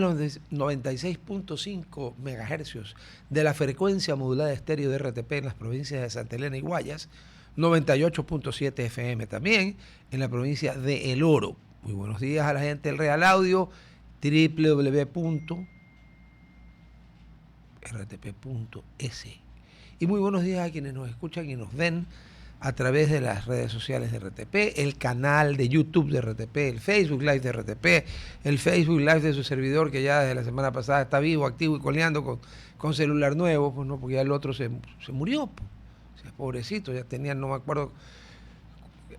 los 96.5 megahercios de la frecuencia modulada estéreo de RTP en las provincias de Santa Elena y Guayas, 98.7 FM también en la provincia de El Oro. Muy buenos días a la gente del Real Audio, www.rtp.es. Y muy buenos días a quienes nos escuchan y nos ven a través de las redes sociales de RTP, el canal de YouTube de RTP, el Facebook Live de RTP, el Facebook Live de su servidor, que ya desde la semana pasada está vivo, activo y coleando con celular nuevo, pues no, porque ya el otro se murió, pues. O sea, pobrecito, ya tenían, no me acuerdo,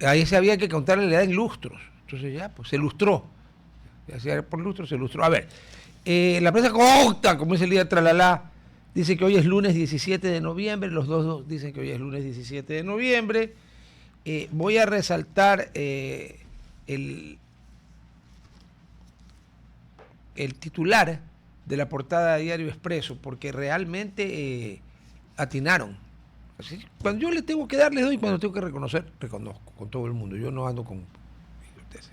ahí se había que contarle la edad en lustros, entonces ya, pues se lustró, ya por lustro se lustró. A ver, la prensa corta, como es el día de Tralalá, dice que hoy es lunes 17 de noviembre, los dos dicen que hoy es lunes 17 de noviembre. Voy a resaltar el titular de la portada de Diario Expreso, porque realmente atinaron. Así, cuando yo le tengo que dar, les doy, cuando tengo que reconocer, reconozco con todo el mundo. Yo no ando con ustedes.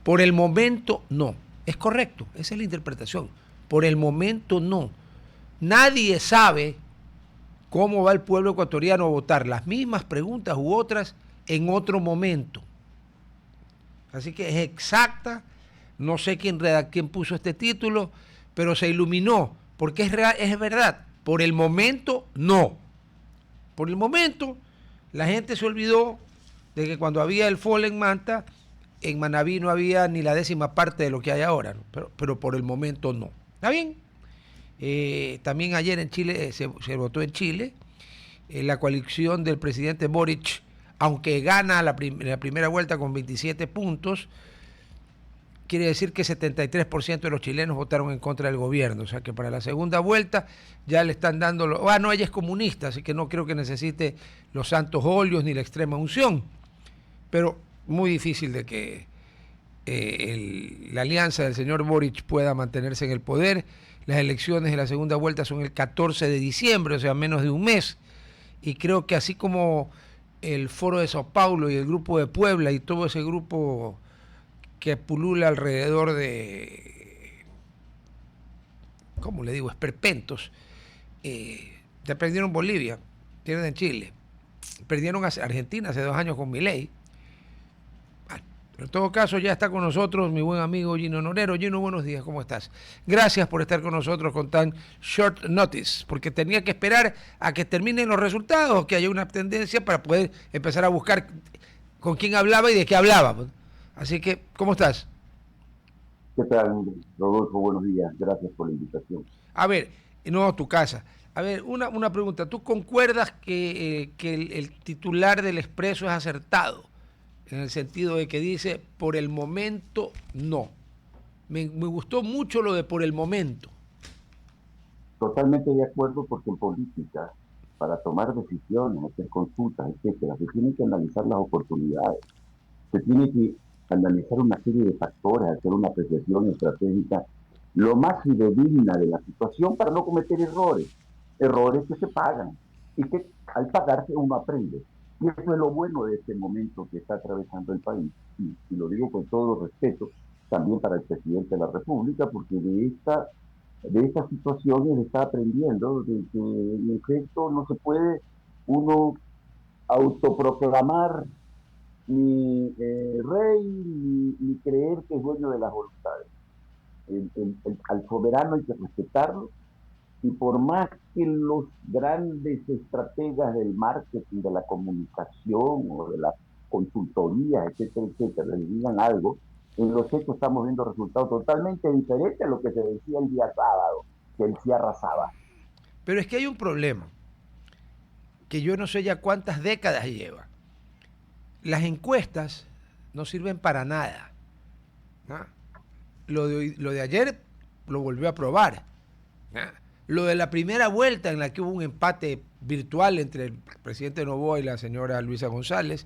Por el momento, no. Es correcto, esa es la interpretación. Por el momento, no. Nadie sabe cómo va el pueblo ecuatoriano a votar. Las mismas preguntas u otras en otro momento. Así que es exacta. No sé quién puso este título, pero se iluminó. Porque es verdad. Por el momento, no. Por el momento, la gente se olvidó de que cuando había el FOL en Manta, en Manabí no había ni la 10ª parte de lo que hay ahora, ¿no? Pero por el momento no. ¿Está bien? También ayer en Chile se votó en Chile la coalición del presidente Boric, aunque gana la primera vuelta con 27 puntos, quiere decir que 73% de los chilenos votaron en contra del gobierno. O sea que para la segunda vuelta ya le están dando... no, ella es comunista, así que no creo que necesite los santos óleos ni la extrema unción. Pero muy difícil de que la alianza del señor Boric pueda mantenerse en el poder. Las elecciones de la segunda vuelta son el 14 de diciembre, o sea, menos de un mes. Y creo que así como el Foro de Sao Paulo y el Grupo de Puebla y todo ese grupo que pulula alrededor de, ¿cómo le digo?, esperpentos, ya perdieron Bolivia, pierden Chile, perdieron a Argentina hace 2 años con Milei. En todo caso, ya está con nosotros mi buen amigo Gino Norero. Gino, buenos días, ¿cómo estás? Gracias por estar con nosotros con tan short notice, porque tenía que esperar a que terminen los resultados, que haya una tendencia para poder empezar a buscar con quién hablaba y de qué hablaba. Así que, ¿cómo estás? ¿Qué tal, Rodolfo? Buenos días, gracias por la invitación. A ver, no, tu casa. A ver, una pregunta. ¿Tú concuerdas que el titular del Expreso es acertado? En el sentido de que dice, por el momento, no. Me gustó mucho lo de por el momento. Totalmente de acuerdo, porque en política, para tomar decisiones, hacer consultas, etcétera, se tienen que analizar las oportunidades, se tiene que analizar una serie de factores, hacer una apreciación estratégica lo más fidedigna de la situación para no cometer errores que se pagan y que al pagarse uno aprende. Y eso es lo bueno de este momento que está atravesando el país. Y lo digo con todo respeto también para el presidente de la República, porque de esta situación él está aprendiendo de que en efecto no se puede uno autoproclamar ni rey ni creer que es dueño de las voluntades. Al soberano hay que respetarlo, y por más que los grandes estrategas del marketing, de la comunicación o de la consultoría, etcétera, etcétera, les digan algo, en los hechos estamos viendo resultados totalmente diferentes a lo que se decía el día sábado, que él sí arrasaba. Pero es que hay un problema, que yo no sé ya cuántas décadas lleva. Las encuestas no sirven para nada, ¿no? Lo de ayer lo volvió a probar, ¿no? Lo de la primera vuelta en la que hubo un empate virtual entre el presidente Noboa y la señora Luisa González,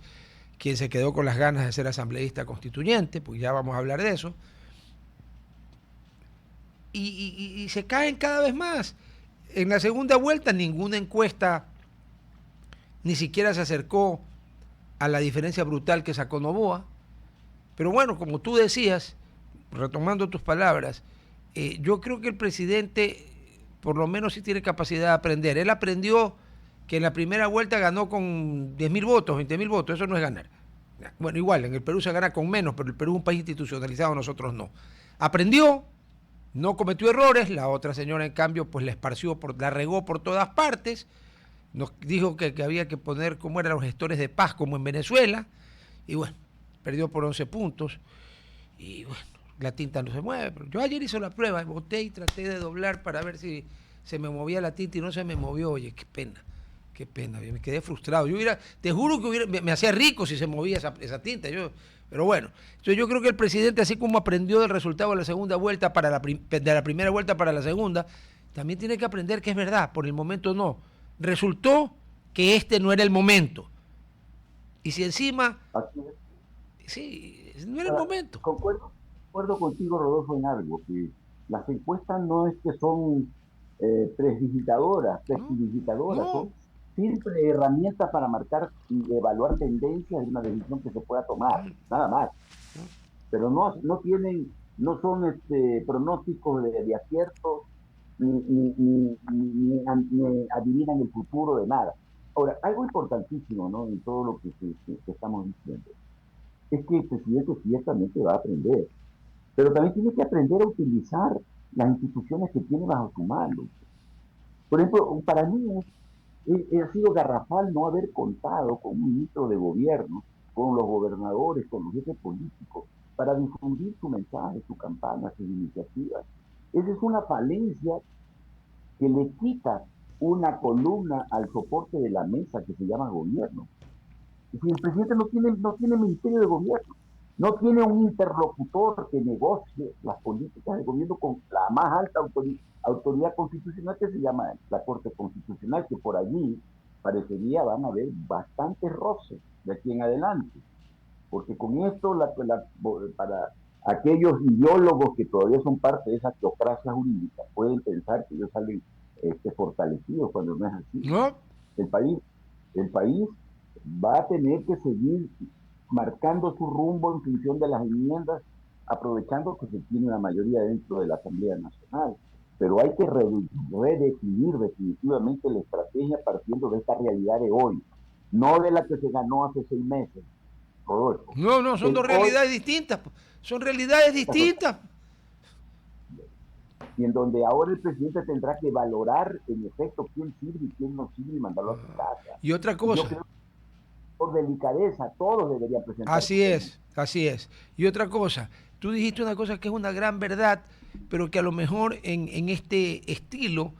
quien se quedó con las ganas de ser asambleísta constituyente, pues ya vamos a hablar de eso, y se caen cada vez más. En la segunda vuelta ninguna encuesta ni siquiera se acercó a la diferencia brutal que sacó Noboa. Pero bueno, como tú decías, retomando tus palabras, yo creo que el presidente por lo menos sí tiene capacidad de aprender. Él aprendió que en la primera vuelta ganó con 10.000 votos, 20.000 votos, eso no es ganar. Bueno, igual, en el Perú se gana con menos, pero el Perú es un país institucionalizado, nosotros no. Aprendió, no cometió errores, la otra señora en cambio pues la esparció, la regó por todas partes, nos dijo que había que poner como eran los gestores de paz como en Venezuela, y bueno, perdió por 11 puntos, y bueno, la tinta no se mueve. Pero yo ayer hice la prueba, boté y traté de doblar para ver si se me movía la tinta y no se me movió. Oye, qué pena, me quedé frustrado. Yo te juro que me hacía rico si se movía esa tinta. Pero bueno, entonces yo creo que el presidente, así como aprendió del resultado de la segunda vuelta de la primera vuelta para la segunda, también tiene que aprender que es verdad, por el momento no. Resultó que este no era el momento. Y si encima, sí, no era el momento. Concuerdo contigo, Rodolfo, en algo, que las encuestas no es que son No, prestidigitadoras, no. son siempre herramientas para marcar y evaluar tendencias de una decisión que se pueda tomar, nada más. Pero no son pronósticos de aciertos, ni adivinan el futuro de nada. Ahora, algo importantísimo, ¿no? En todo lo que estamos diciendo, es que el presidente ciertamente va a aprender, pero también tiene que aprender a utilizar las instituciones que tiene bajo su mano. Por ejemplo, para mí ha sido garrafal no haber contado con un ministro de gobierno, con los gobernadores, con los jefes políticos, para difundir su mensaje, su campaña, sus iniciativas. Esa es una falencia que le quita una columna al soporte de la mesa que se llama gobierno. Y si el presidente no tiene ministerio de gobierno, no tiene un interlocutor que negocie las políticas de gobierno con la más alta autoridad constitucional, que se llama la Corte Constitucional, que por allí parecería van a haber bastantes roces de aquí en adelante. Porque con esto, para aquellos ideólogos que todavía son parte de esa teocracia jurídica, pueden pensar que ellos salen fortalecidos cuando no es así. No, El país, el país va a tener que seguir marcando su rumbo en función de las enmiendas, aprovechando que se tiene una mayoría dentro de la Asamblea Nacional. Pero hay que redefinir definitivamente la estrategia partiendo de esta realidad de hoy, no de la que se ganó hace 6 meses, Rodolfo. no, son El dos hoy, realidades distintas. Son realidades distintas. y en donde ahora el presidente tendrá que valorar en efecto quién sirve y quién no sirve y mandarlo a su casa. Y otra Y yo cosa, creo que por delicadeza todos deberían presentar su así tema. es, así es. Y otra cosa, tú dijiste una cosa que es una gran verdad, pero que a lo mejor en este estilo,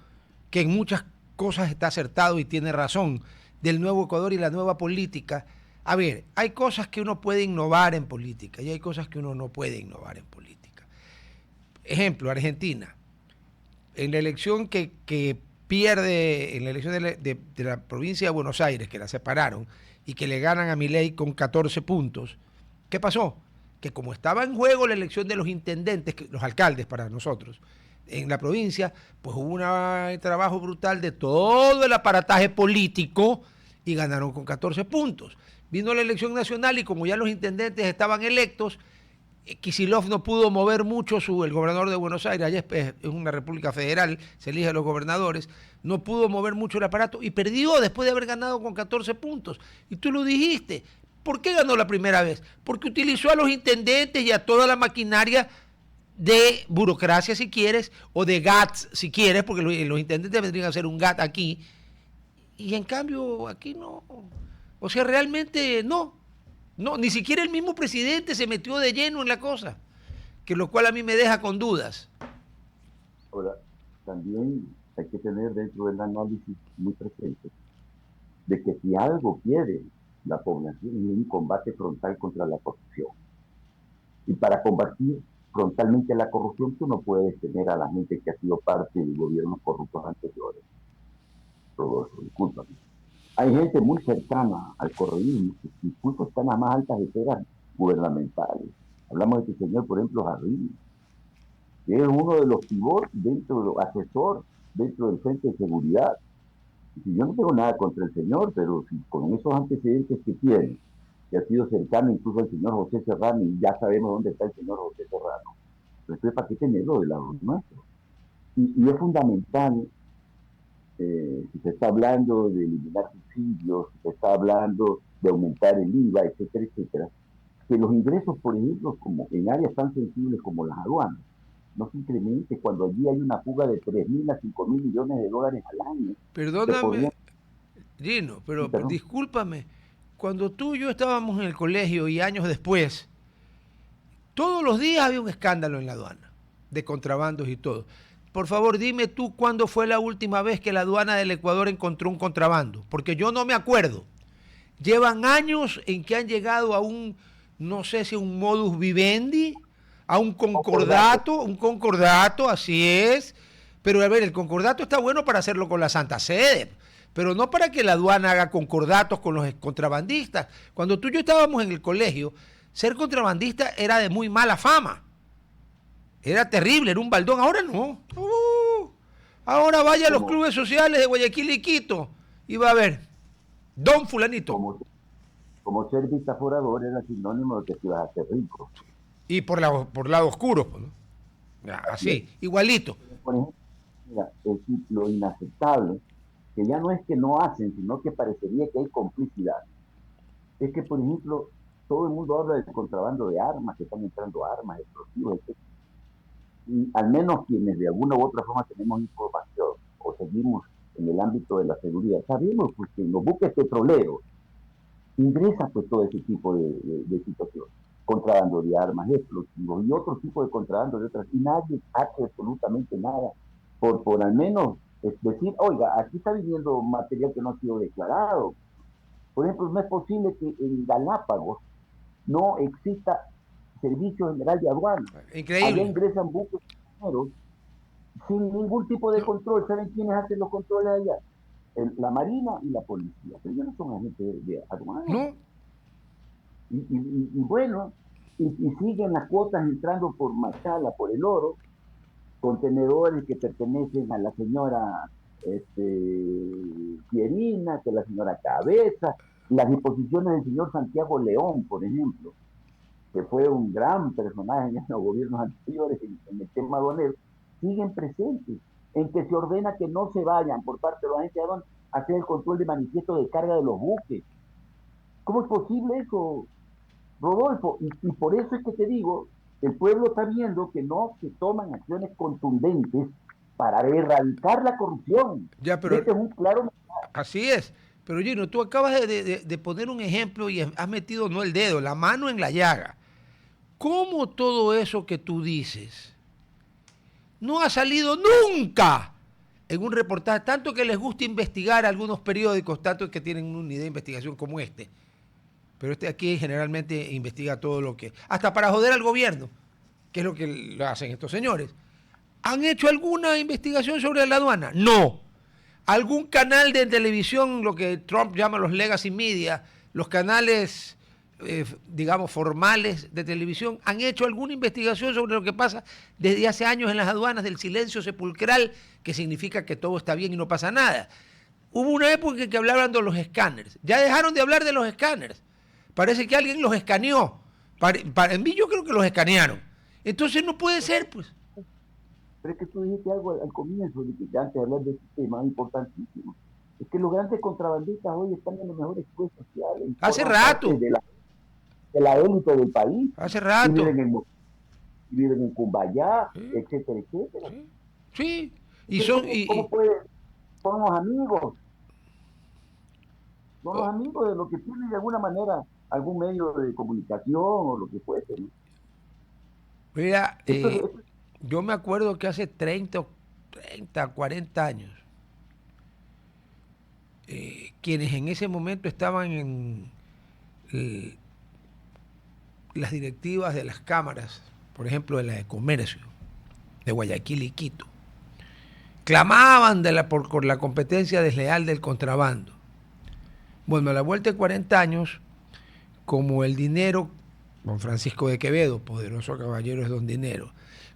que en muchas cosas está acertado y tiene razón, del nuevo Ecuador y la nueva política. A ver, hay cosas que uno puede innovar en política y hay cosas que uno no puede innovar en política. Ejemplo, Argentina. En la elección que pierde, en la elección de la provincia de Buenos Aires, que la separaron, y que le ganan a Milei con 14 puntos, ¿qué pasó? Que como estaba en juego la elección de los intendentes, los alcaldes para nosotros, en la provincia, pues hubo un trabajo brutal de todo el aparataje político y ganaron con 14 puntos. Vino la elección nacional y como ya los intendentes estaban electos, Kicillof no pudo mover mucho, el gobernador de Buenos Aires, allá es una república federal, se elige a los gobernadores, no pudo mover mucho el aparato y perdió después de haber ganado con 14 puntos. Y tú lo dijiste, ¿por qué ganó la primera vez? Porque utilizó a los intendentes y a toda la maquinaria de burocracia, si quieres, o de GATS, si quieres, porque los intendentes vendrían a hacer un GAT aquí, y en cambio aquí no. O sea, realmente no. No, ni siquiera el mismo presidente se metió de lleno en la cosa, que lo cual a mí me deja con dudas. Ahora, también hay que tener dentro del análisis muy presente de que si algo quiere la población es un combate frontal contra la corrupción. Y para combatir frontalmente la corrupción, tú no puedes tener a la gente que ha sido parte de gobiernos corruptos anteriores. Todo eso, discúlpame. Hay gente muy cercana al correísmo que incluso está en las más altas esferas gubernamentales. Hablamos de este señor, por ejemplo, Jarrín, que es uno de los pivots asesor dentro del Frente de Seguridad. Y yo no tengo nada contra el señor, pero si con esos antecedentes que tiene, que ha sido cercano incluso al señor José Serrano, y ya sabemos dónde está el señor José Serrano, Entonces, ¿para qué tenerlo del lado nuestro? Y es fundamental, si se está hablando de eliminar subsidios, si se está hablando de aumentar el IVA, etcétera, etcétera, que los ingresos, por ejemplo, como en áreas tan sensibles como las aduanas, no se incremente cuando allí hay una fuga de 3.000 a 5.000 millones de dólares al año que podrían... Perdóname, Gino, Sí, pero perdón. discúlpame. Cuando tú y yo estábamos en el colegio y años después, todos los días había un escándalo en la aduana, de contrabandos y todo. Por favor, dime tú cuándo fue la última vez que la aduana del Ecuador encontró un contrabando, porque yo no me acuerdo. Llevan años en que han llegado a un, no sé si un modus vivendi, a Concordato. un concordato, así es. Pero a ver, el concordato está bueno para hacerlo con la Santa Sede, pero no para que la aduana haga concordatos con los contrabandistas. Cuando tú y yo estábamos en el colegio, ser contrabandista era de muy mala fama. Era terrible, era un baldón. Ahora no. Ahora vaya a los Como, clubes sociales de Guayaquil y Quito y va a ver, Don Fulanito. como, como ser dictaforador era sinónimo de que te ibas a hacer rico. Y por lado oscuro, pues, ¿no? Así es. Así, igualito. Por ejemplo, mira, lo inaceptable, que ya no es que no hacen, sino que parecería que hay complicidad. Es que, por ejemplo, todo el mundo habla del contrabando de armas, que están entrando armas, explosivos, etc. Y al menos quienes de alguna u otra forma tenemos información o seguimos en el ámbito de la seguridad, sabemos pues, que en los buques petroleros ingresa pues todo ese tipo de situaciones. Contrabando de armas, explosivos y otro tipo de contrabando de otras. Y nadie hace absolutamente nada por al menos decir, oiga, aquí está viniendo material que no ha sido declarado. Por ejemplo, no es posible que en Galápagos no exista servicio general de aduana. Allá Increíble. ingresan buques sin ningún tipo de No, control. ¿Saben quiénes hacen los controles allá? La Marina y la Policía. Pero ellos no son agentes de aduana. no, Y bueno, y siguen las cuotas entrando por Machala, por el oro, contenedores que pertenecen a la señora Pierina, que la señora Cabeza, las disposiciones del señor Santiago León, por ejemplo, que fue un gran personaje en los gobiernos anteriores en el tema aduanero, siguen presentes, en que se ordena que no se vayan por parte de los agentes de aduana a hacer el control de manifiesto de carga de los buques. ¿Cómo es posible eso, Rodolfo? Y por eso es que te digo, el pueblo está viendo que no se toman acciones contundentes para erradicar la corrupción. ya, Y pero este es un claro... así es. Pero Gino, tú acabas de poner un ejemplo y has metido no el dedo, la mano en la llaga. ¿Cómo todo eso que tú dices no ha salido nunca en un reportaje? Tanto que les gusta investigar a algunos periódicos, tanto que tienen una idea de investigación como este. Pero este aquí generalmente investiga todo lo que... Hasta para joder al gobierno, que es lo que lo hacen estos señores. ¿Han hecho alguna investigación sobre la aduana? No. ¿Algún canal de televisión, lo que Trump llama los legacy media, los canales, digamos, formales de televisión, han hecho alguna investigación sobre lo que pasa desde hace años en las aduanas, del silencio sepulcral, que significa que todo está bien y no pasa nada? Hubo una época en que hablaban de los escáneres. Ya dejaron de hablar de los escáneres. Parece que alguien los escaneó. En mí yo creo que los escanearon. Entonces no puede ser, pues. Pero es que tú dijiste algo al comienzo, de que antes de hablar de este tema importantísimo. Es que los grandes contrabandistas hoy están en los mejores puestos sociales y Hace forman parte rato, de la élite del país. hace Y rato. viven en Cumbayá, Sí, etcétera, etcétera. sí, sí. Y Entonces, son, ¿cómo puede? Son los amigos de los que tienen de alguna manera algún medio de comunicación o lo que fuese, ¿no? mira, Esto yo me acuerdo que hace 30, 40 años, quienes en ese momento estaban en eh, las directivas de las cámaras, por ejemplo, de la de comercio, de Guayaquil y Quito, clamaban por la competencia desleal del contrabando. Bueno, a la vuelta de 40 años, como el dinero, don Francisco de Quevedo, poderoso caballero es don dinero,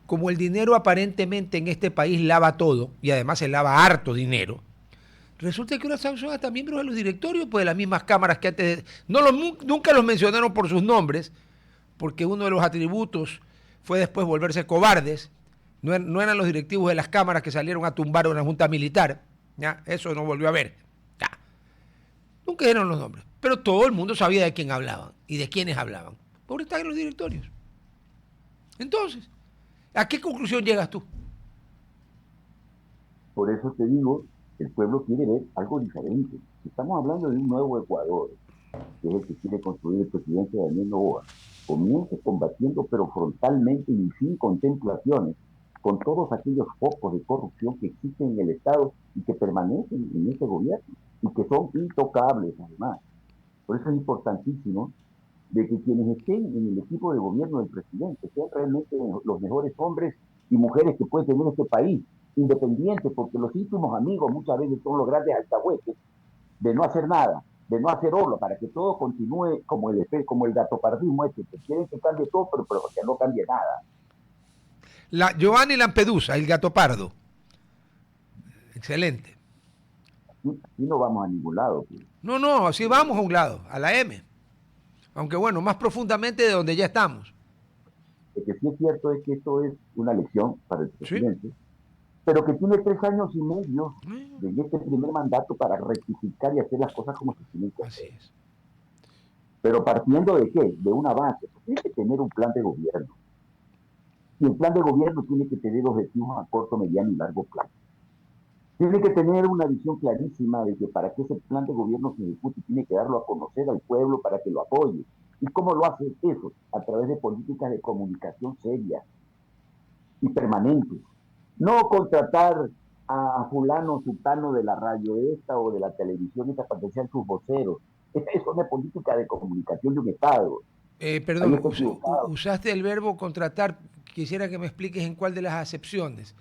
como el dinero aparentemente en este país lava todo, y además se lava harto dinero, resulta que ahora son hasta miembros de los directorios, pues de las mismas cámaras que antes, nunca los mencionaron por sus nombres, porque uno de los atributos fue después volverse cobardes. No eran los directivos de las cámaras que salieron a tumbar una junta militar. ¿Ya? Eso no volvió a ver. Ya. Nunca dieron los nombres. Pero todo el mundo sabía de quién hablaban y de quiénes hablaban. Ahora están en los directorios. Entonces, ¿a qué conclusión llegas tú? Por eso te digo, el pueblo quiere ver algo diferente. Estamos hablando de un nuevo Ecuador, que es el que quiere construir el presidente Daniel Noboa. Comience combatiendo, pero frontalmente y sin contemplaciones, con todos aquellos focos de corrupción que existen en el Estado y que permanecen en este gobierno y que son intocables además. Por eso es importantísimo de que quienes estén en el equipo de gobierno del presidente sean realmente los mejores hombres y mujeres que puede tener este país, independientes, porque los íntimos amigos muchas veces son los grandes alcahuetes de no hacer nada, de no hacer obra, para que todo continúe como el gatopardismo este, que quieren que cambie todo, pero que no cambie nada. Giovanni Lampedusa, el gato pardo. Excelente. Así no vamos a ningún lado. Pues. No, así vamos a un lado, a la M. Aunque bueno, más profundamente de donde ya estamos. Lo que sí es cierto es que esto es una lección para el presidente, ¿sí? Pero que tiene 3 años y medio de este primer mandato para rectificar y hacer las cosas como se tienen que hacer. Así es. Pero partiendo de qué? De una base. Pues tiene que tener un plan de gobierno. Y el plan de gobierno tiene que tener objetivos a corto, mediano y largo plazo. Tiene que tener una visión clarísima de que para que ese plan de gobierno se ejecute tiene que darlo a conocer al pueblo para que lo apoye. ¿Y cómo lo hace eso? A través de políticas de comunicación serias y permanentes. No contratar a fulano, sultano de la radio esta o de la televisión esta para que sean sus voceros. Esta es una política de comunicación de un Estado. Perdón, usaste el verbo contratar. Quisiera que me expliques en cuál de las acepciones.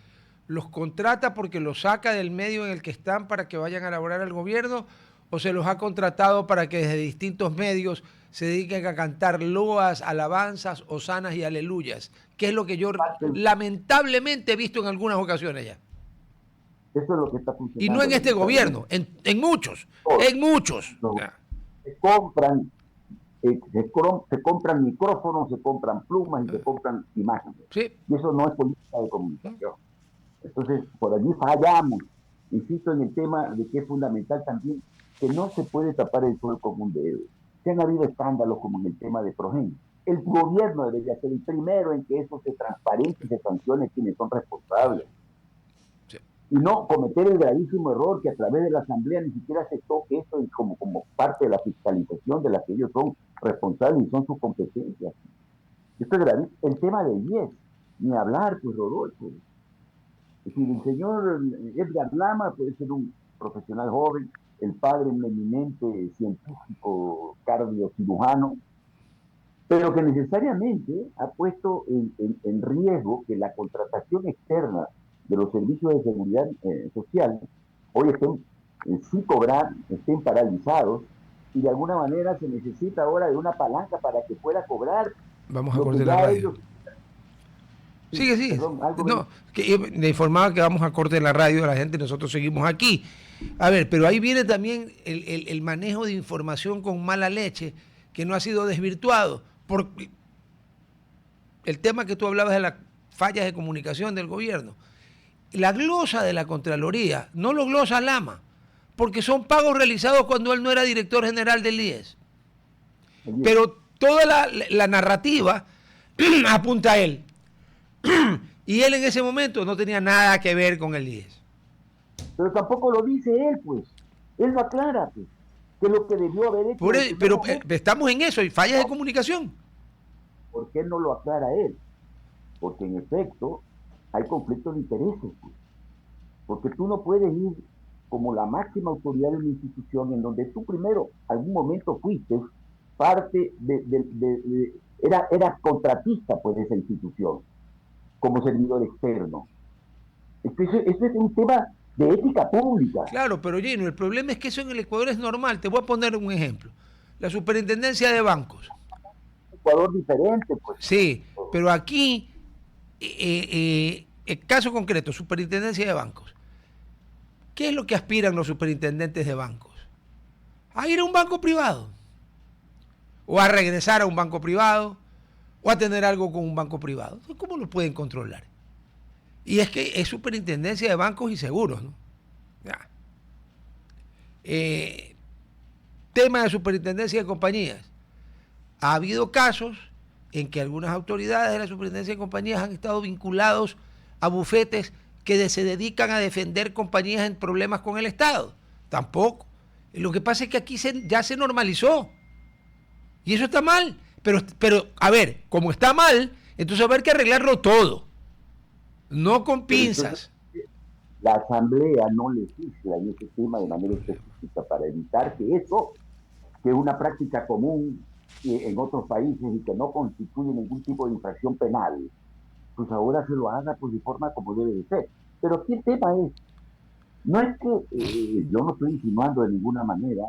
¿Los contrata porque los saca del medio en el que están para que vayan a elaborar al gobierno o se los ha contratado para que desde distintos medios se dediquen a cantar loas, alabanzas, hosanas y aleluyas? Que es lo que yo lamentablemente he visto en algunas ocasiones ya. Eso es lo que está funcionando. Y no en este gobierno, en muchos, en muchos. No. Se compran micrófonos, se compran plumas y se compran imágenes. Sí. Y eso no es política de comunicación. Entonces, por allí fallamos. Insisto en el tema de que es fundamental también que no se puede tapar el sol con un dedo. Se han habido escándalos como en el tema de Progen. El gobierno debería ser el primero en que eso se transparente y se sancione quienes son responsables. Sí. Y no cometer el gravísimo error que a través de la Asamblea ni siquiera se toque esto como parte de la fiscalización de la que ellos son responsables y son sus competencias. Esto es gravísimo. El tema del 10, ni hablar, pues, Rodolfo. Es decir, el señor Edgar Lama puede ser un profesional joven, el padre un eminente científico cardiocirujano, pero que necesariamente ha puesto en riesgo que la contratación externa de los servicios de seguridad social hoy estén sin cobrar, estén paralizados, y de alguna manera se necesita ahora de una palanca para que pueda cobrar. Vamos a corte de la radio. Sigue. Perdón, no, que le informaba que vamos a corte de la radio, la gente, nosotros seguimos aquí. A ver, pero ahí viene también el manejo de información con mala leche, que no ha sido desvirtuado por el tema que tú hablabas de las fallas de comunicación del gobierno. La glosa de la Contraloría no lo glosa Lama, porque son pagos realizados cuando él no era director general del IES. Pero toda la narrativa apunta a él. Y él en ese momento no tenía nada que ver con el IES. Pero tampoco lo dice él, pues. Él lo aclara, pues. Que es lo que debió haber hecho. Pero estamos en eso, y fallas de comunicación. ¿Por qué no lo aclara él? Porque en efecto hay conflictos de intereses, pues. Porque tú no puedes ir como la máxima autoridad de una institución en donde tú primero, algún momento fuiste parte era contratista, pues, de esa institución, como servidor externo. Eso es un tema de ética pública. Claro, pero Gino, el problema es que eso en el Ecuador es normal. Te voy a poner un ejemplo. La superintendencia de bancos. Ecuador diferente, pues. Sí, pero aquí, el caso concreto, superintendencia de bancos. ¿Qué es lo que aspiran los superintendentes de bancos? A ir a un banco privado. O a regresar a un banco privado. o a tener algo con un banco privado. Entonces, ¿cómo lo pueden controlar? Y es que es Superintendencia de Bancos y Seguros, ¿no? Ya. Tema de Superintendencia de Compañías. Ha habido casos en que algunas autoridades de la Superintendencia de Compañías han estado vinculados a bufetes que se dedican a defender compañías en problemas con el Estado. Tampoco. Lo que pasa es que aquí ya se normalizó. Y eso está mal. Pero, a ver, como está mal, entonces va a haber que arreglarlo todo. No con pinzas. La Asamblea no legisla en ese tema de manera específica para evitar que eso, que es una práctica común en otros países y que no constituye ningún tipo de infracción penal, pues ahora se lo haga pues, de forma como debe de ser. Pero aquí el tema es, no es que yo no estoy insinuando de ninguna manera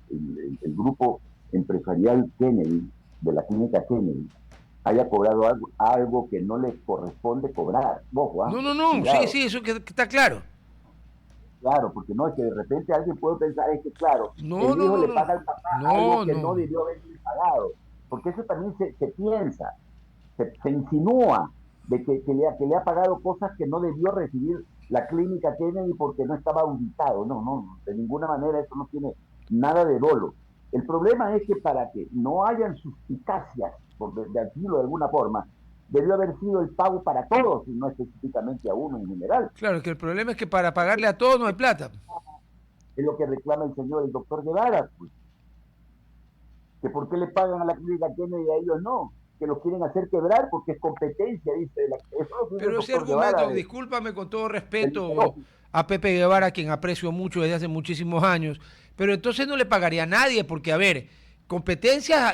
el grupo empresarial Kennedy, de la clínica Kennedy, haya cobrado algo que no le corresponde cobrar. Ojo, No, sí, eso que está claro. Claro, porque no es que de repente alguien puede pensar, es que claro, No, el no, hijo no, le no. paga al papá algo No, que no no. debió haberle pagado, porque eso también se piensa, se insinúa de que le ha pagado cosas que no debió recibir la clínica Kennedy porque no estaba auditado. No, de ninguna manera eso no tiene nada de dolo. El problema es que para que no hayan suspicacias, por decirlo de alguna forma, debió haber sido el pago para todos y no específicamente a uno en general. Claro, que el problema es que para pagarle a todos no hay plata. Es lo que reclama el doctor Guevara, pues, que por qué le pagan a la clínica Kennedy y a ellos no, que lo quieren hacer quebrar porque es competencia, dice. Eso lo dice el Pero ese doctor Guevara. argumento, discúlpame con todo respeto a Pepe Guevara, a quien aprecio mucho desde hace muchísimos años, pero entonces no le pagaría a nadie, porque a ver, competencias,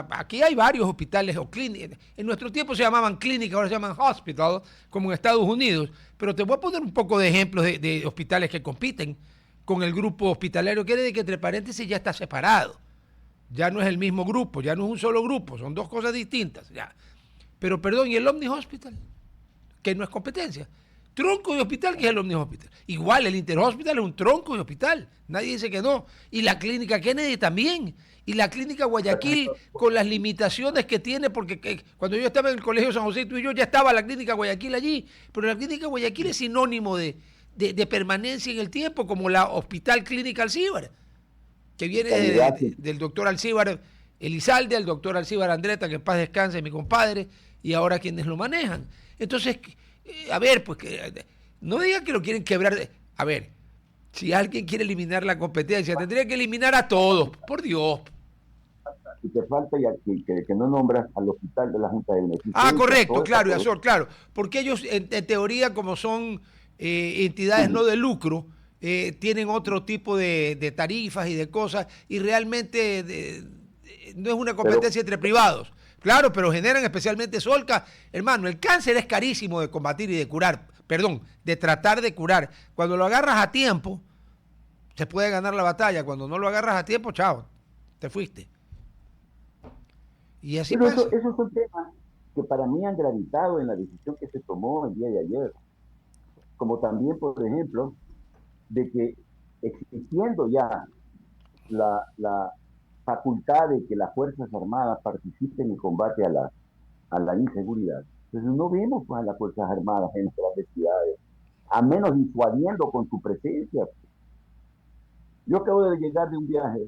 aquí hay varios hospitales o clínicas, en nuestro tiempo se llamaban clínicas, ahora se llaman hospital, como en Estados Unidos, pero te voy a poner un poco de ejemplos de hospitales que compiten con el grupo hospitalario, que entre paréntesis ya está separado, ya no es el mismo grupo, ya no es un solo grupo, son dos cosas distintas, ya. Pero perdón, ¿y el Omni Hospital? Que no es competencia. Tronco de hospital, que es el Omni Hospital. Igual, el Interhospital es un tronco de hospital. Nadie dice que no. Y la clínica Kennedy también. Y la clínica Guayaquil, con las limitaciones que tiene, porque cuando yo estaba en el Colegio San José, tú y yo, ya estaba la clínica Guayaquil allí. Pero la clínica Guayaquil es sinónimo de permanencia en el tiempo, como la Hospital Clínica Alcíbar, que viene del doctor Alcíbar Elizalde, el doctor Alcíbar Andretta, que en paz descanse, mi compadre, y ahora quienes lo manejan. Entonces, a ver, pues no digan que lo quieren quebrar. A ver, si alguien quiere eliminar la competencia, tendría que eliminar a todos, por Dios. Y te falta ya que no nombras al hospital de la Junta de Beneficencia. Ah, correcto, claro, y Azor, claro. Porque ellos, en teoría, como son entidades no de lucro, tienen otro tipo de tarifas y de cosas, y realmente no es una competencia entre privados. Claro, pero generan especialmente Solca. Hermano, el cáncer es carísimo de combatir y de curar. Perdón, de tratar de curar. Cuando lo agarras a tiempo, se puede ganar la batalla. Cuando no lo agarras a tiempo, chao, te fuiste. Y así pero pasa. esos son temas que para mí han gravitado en la decisión que se tomó el día de ayer. Como también, por ejemplo, de que existiendo ya la facultad de que las Fuerzas Armadas participen en el combate a la inseguridad. Entonces no vemos pues, a las Fuerzas Armadas en nuestras ciudades, a menos disuadiendo con su presencia. Yo acabo de llegar de un viaje,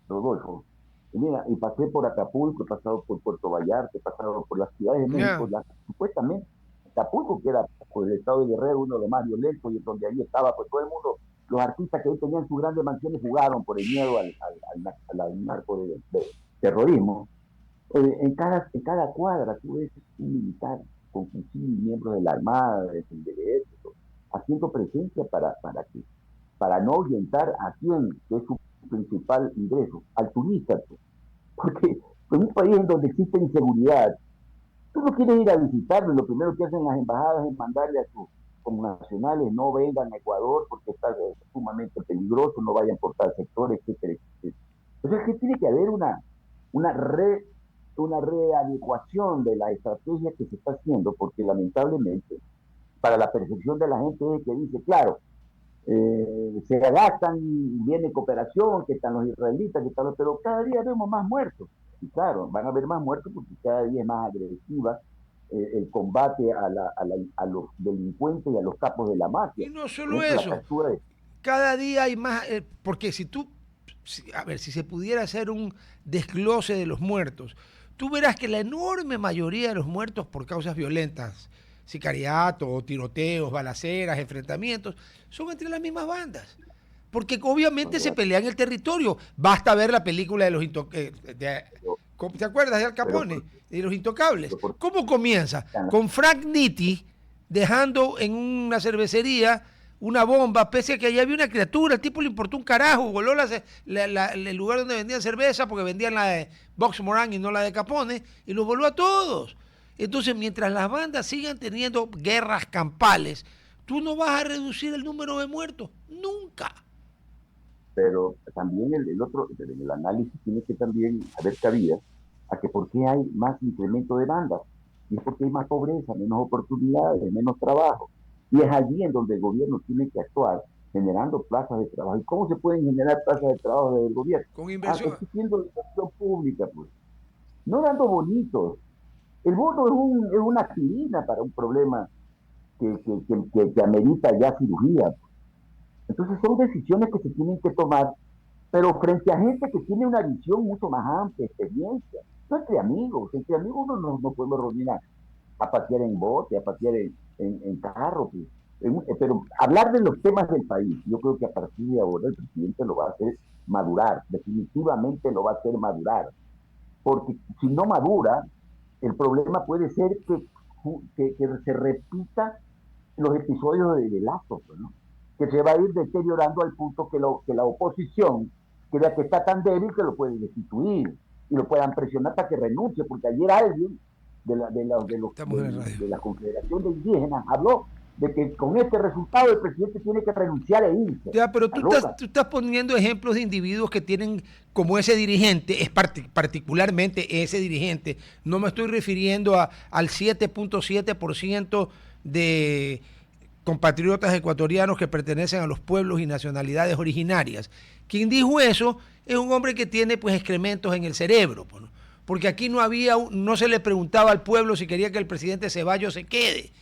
Rodolfo, y mira, y pasé por Acapulco, he pasado por Puerto Vallarta, he pasado por las ciudades de México, supuestamente Acapulco, que era pues, el estado de Guerrero, uno de los más violentos, y donde ahí estaba pues todo el mundo, los artistas que ahí tenían sus grandes mansiones jugaron por el miedo al narco de terrorismo. En cada cuadra tú ves un militar con fusil, miembros de la Armada, del Ejército, haciendo presencia para no ahuyentar a quien que es su principal ingreso, al turista. Porque en un país en donde existe inseguridad, tú no quieres ir a visitarlo, lo primero que hacen las embajadas es mandarle a sus connacionales, no vengan a Ecuador porque está sumamente peligroso, no vayan por tal sector, etcétera, etcétera. Entonces, que tiene que haber una red una readecuación de la estrategia que se está haciendo, porque lamentablemente para la percepción de la gente es que dice, claro, se adaptan, viene cooperación, que están los israelitas, que están los, pero cada día vemos más muertos. Y claro, van a haber más muertos porque cada día es más agresiva el combate a los delincuentes y a los capos de la mafia. Y no Por solo ejemplo, la eso, captura de... cada día hay más, porque a ver, si se pudiera hacer un desglose de los muertos, tú verás que la enorme mayoría de los muertos por causas violentas, sicariato, tiroteos, balaceras, enfrentamientos, son entre las mismas bandas. Porque obviamente se pelean el territorio. Basta ver la película de los ¿te acuerdas de Al Pero, Capone? De los Intocables. pero, ¿Cómo comienza? Con Frank Nitti dejando en una cervecería una bomba, pese a que allá había una criatura, el tipo le importó un carajo, voló el lugar donde vendían cerveza, porque vendían la de Box Moran y no la de Capone, y los voló a todos. Entonces, mientras las bandas sigan teniendo guerras campales, tú no vas a reducir el número de muertos, nunca. pero también el análisis tiene que también haber cabida a que por qué hay más incremento de bandas. Y es porque hay más pobreza, menos oportunidades, menos trabajo. Y es allí en donde el gobierno tiene que actuar, generando plazas de trabajo. ¿Y cómo se pueden generar plazas de trabajo desde el gobierno? Con inversión. Exigiendo inversión pública, pues. No dando bonitos. El bono es una aspirina para un problema que amerita ya cirugía. Entonces son decisiones que se tienen que tomar, pero frente a gente que tiene una visión mucho más amplia, experiencia. No entre amigos uno no podemos reunir a pasear en bote, a pasear en carro, pues. Pero hablar de los temas del país, yo creo que a partir de ahora el presidente lo va a hacer madurar, definitivamente lo va a hacer madurar, porque si no madura, el problema puede ser que se repita los episodios de Lazo, pues, ¿no? Que se va a ir deteriorando al punto que la oposición crea que está tan débil que lo pueden destituir y lo puedan presionar para que renuncie, porque ayer alguien de la Confederación de Indígenas habló de que con este resultado el presidente tiene que renunciar e irse. Ya, pero tú estás poniendo ejemplos de individuos que tienen como ese dirigente, es particularmente ese dirigente, no me estoy refiriendo al 7.7% de compatriotas ecuatorianos que pertenecen a los pueblos y nacionalidades originarias. Quien dijo eso es un hombre que tiene pues excrementos en el cerebro, pues, ¿no? Porque aquí no se le preguntaba al pueblo si quería que el presidente Ceballos se quede,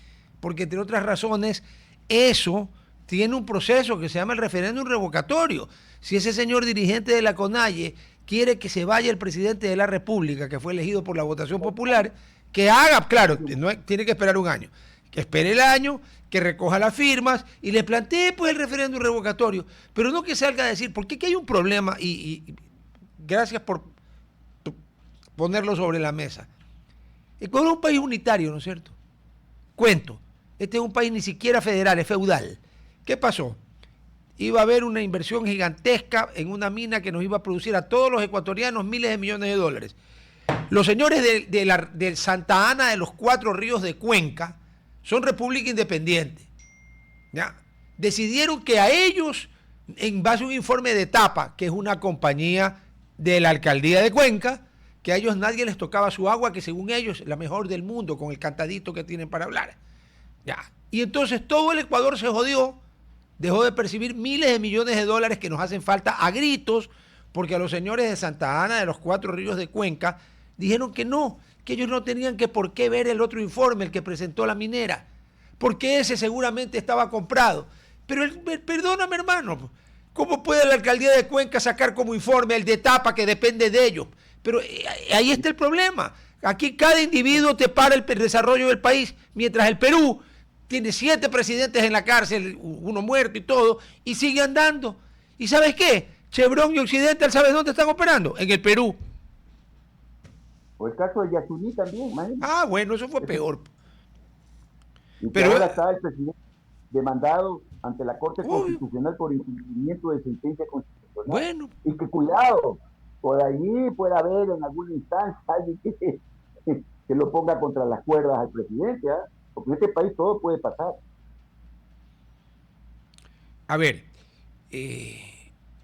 porque entre otras razones eso tiene un proceso que se llama el referéndum revocatorio. Si ese señor dirigente de la CONAIE quiere que se vaya el presidente de la República, que fue elegido por la votación popular, que haga, claro, tiene que esperar un año, que espere el año, que recoja las firmas y le plantee pues el referéndum revocatorio, pero no que salga a decir, porque aquí hay un problema y gracias por ponerlo sobre la mesa. Ecuador es un país unitario, ¿no es cierto? Cuento, este es un país ni siquiera federal, es feudal. ¿Qué pasó? Iba a haber una inversión gigantesca en una mina que nos iba a producir a todos los ecuatorianos miles de millones de dólares. Los señores de Santa Ana de los Cuatro Ríos de Cuenca son república independiente. ¿Ya? Decidieron que a ellos, en base a un informe de Tapa, que es una compañía de la alcaldía de Cuenca, que a ellos nadie les tocaba su agua, que según ellos es la mejor del mundo, con el cantadito que tienen para hablar. Ya. Y entonces todo el Ecuador se jodió, dejó de percibir miles de millones de dólares que nos hacen falta a gritos, porque a los señores de Santa Ana, de los Cuatro Ríos de Cuenca, dijeron que no, que ellos no tenían que por qué ver el otro informe, el que presentó la minera, porque ese seguramente estaba comprado. Pero perdóname, hermano, ¿cómo puede la alcaldía de Cuenca sacar como informe el de Tapa que depende de ellos? Pero ahí está el problema. Aquí cada individuo te para el desarrollo del país, mientras el Perú tiene 7 presidentes en la cárcel, uno muerto y todo, y sigue andando. ¿Y sabes qué? Chevron y Occidental, ¿sabes dónde están operando? En el Perú. O el caso de Yasuní también, imagínate. Ah, bueno, eso fue peor. Y pero ahora está el presidente demandado ante la Corte Constitucional por incumplimiento de sentencia constitucional. Bueno. Y que cuidado, por allí puede haber en alguna instancia alguien que lo ponga contra las cuerdas al presidente, ¿eh? Porque en este país todo puede pasar. A ver,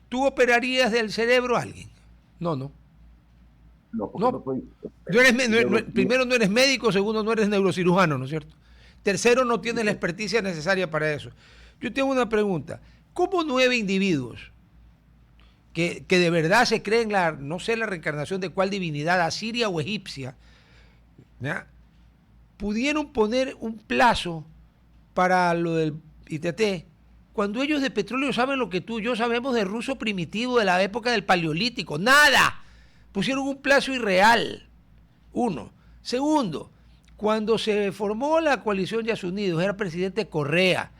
¿tú operarías del cerebro a alguien? No. No, no soy, primero no eres médico, segundo no eres neurocirujano, ¿no es cierto? Tercero, no tienes la experticia necesaria para eso. Yo tengo una pregunta. ¿Cómo 9 individuos que de verdad se cree en la, no sé, la reencarnación de cuál divinidad, asiria o egipcia, ¿ya? Pudieron poner un plazo para lo del ITT, cuando ellos de petróleo saben lo que tú y yo sabemos de ruso primitivo de la época del Paleolítico. ¡Nada! Pusieron un plazo irreal. Uno. Segundo, cuando se formó la coalición Yas Unidos, era presidente Correa,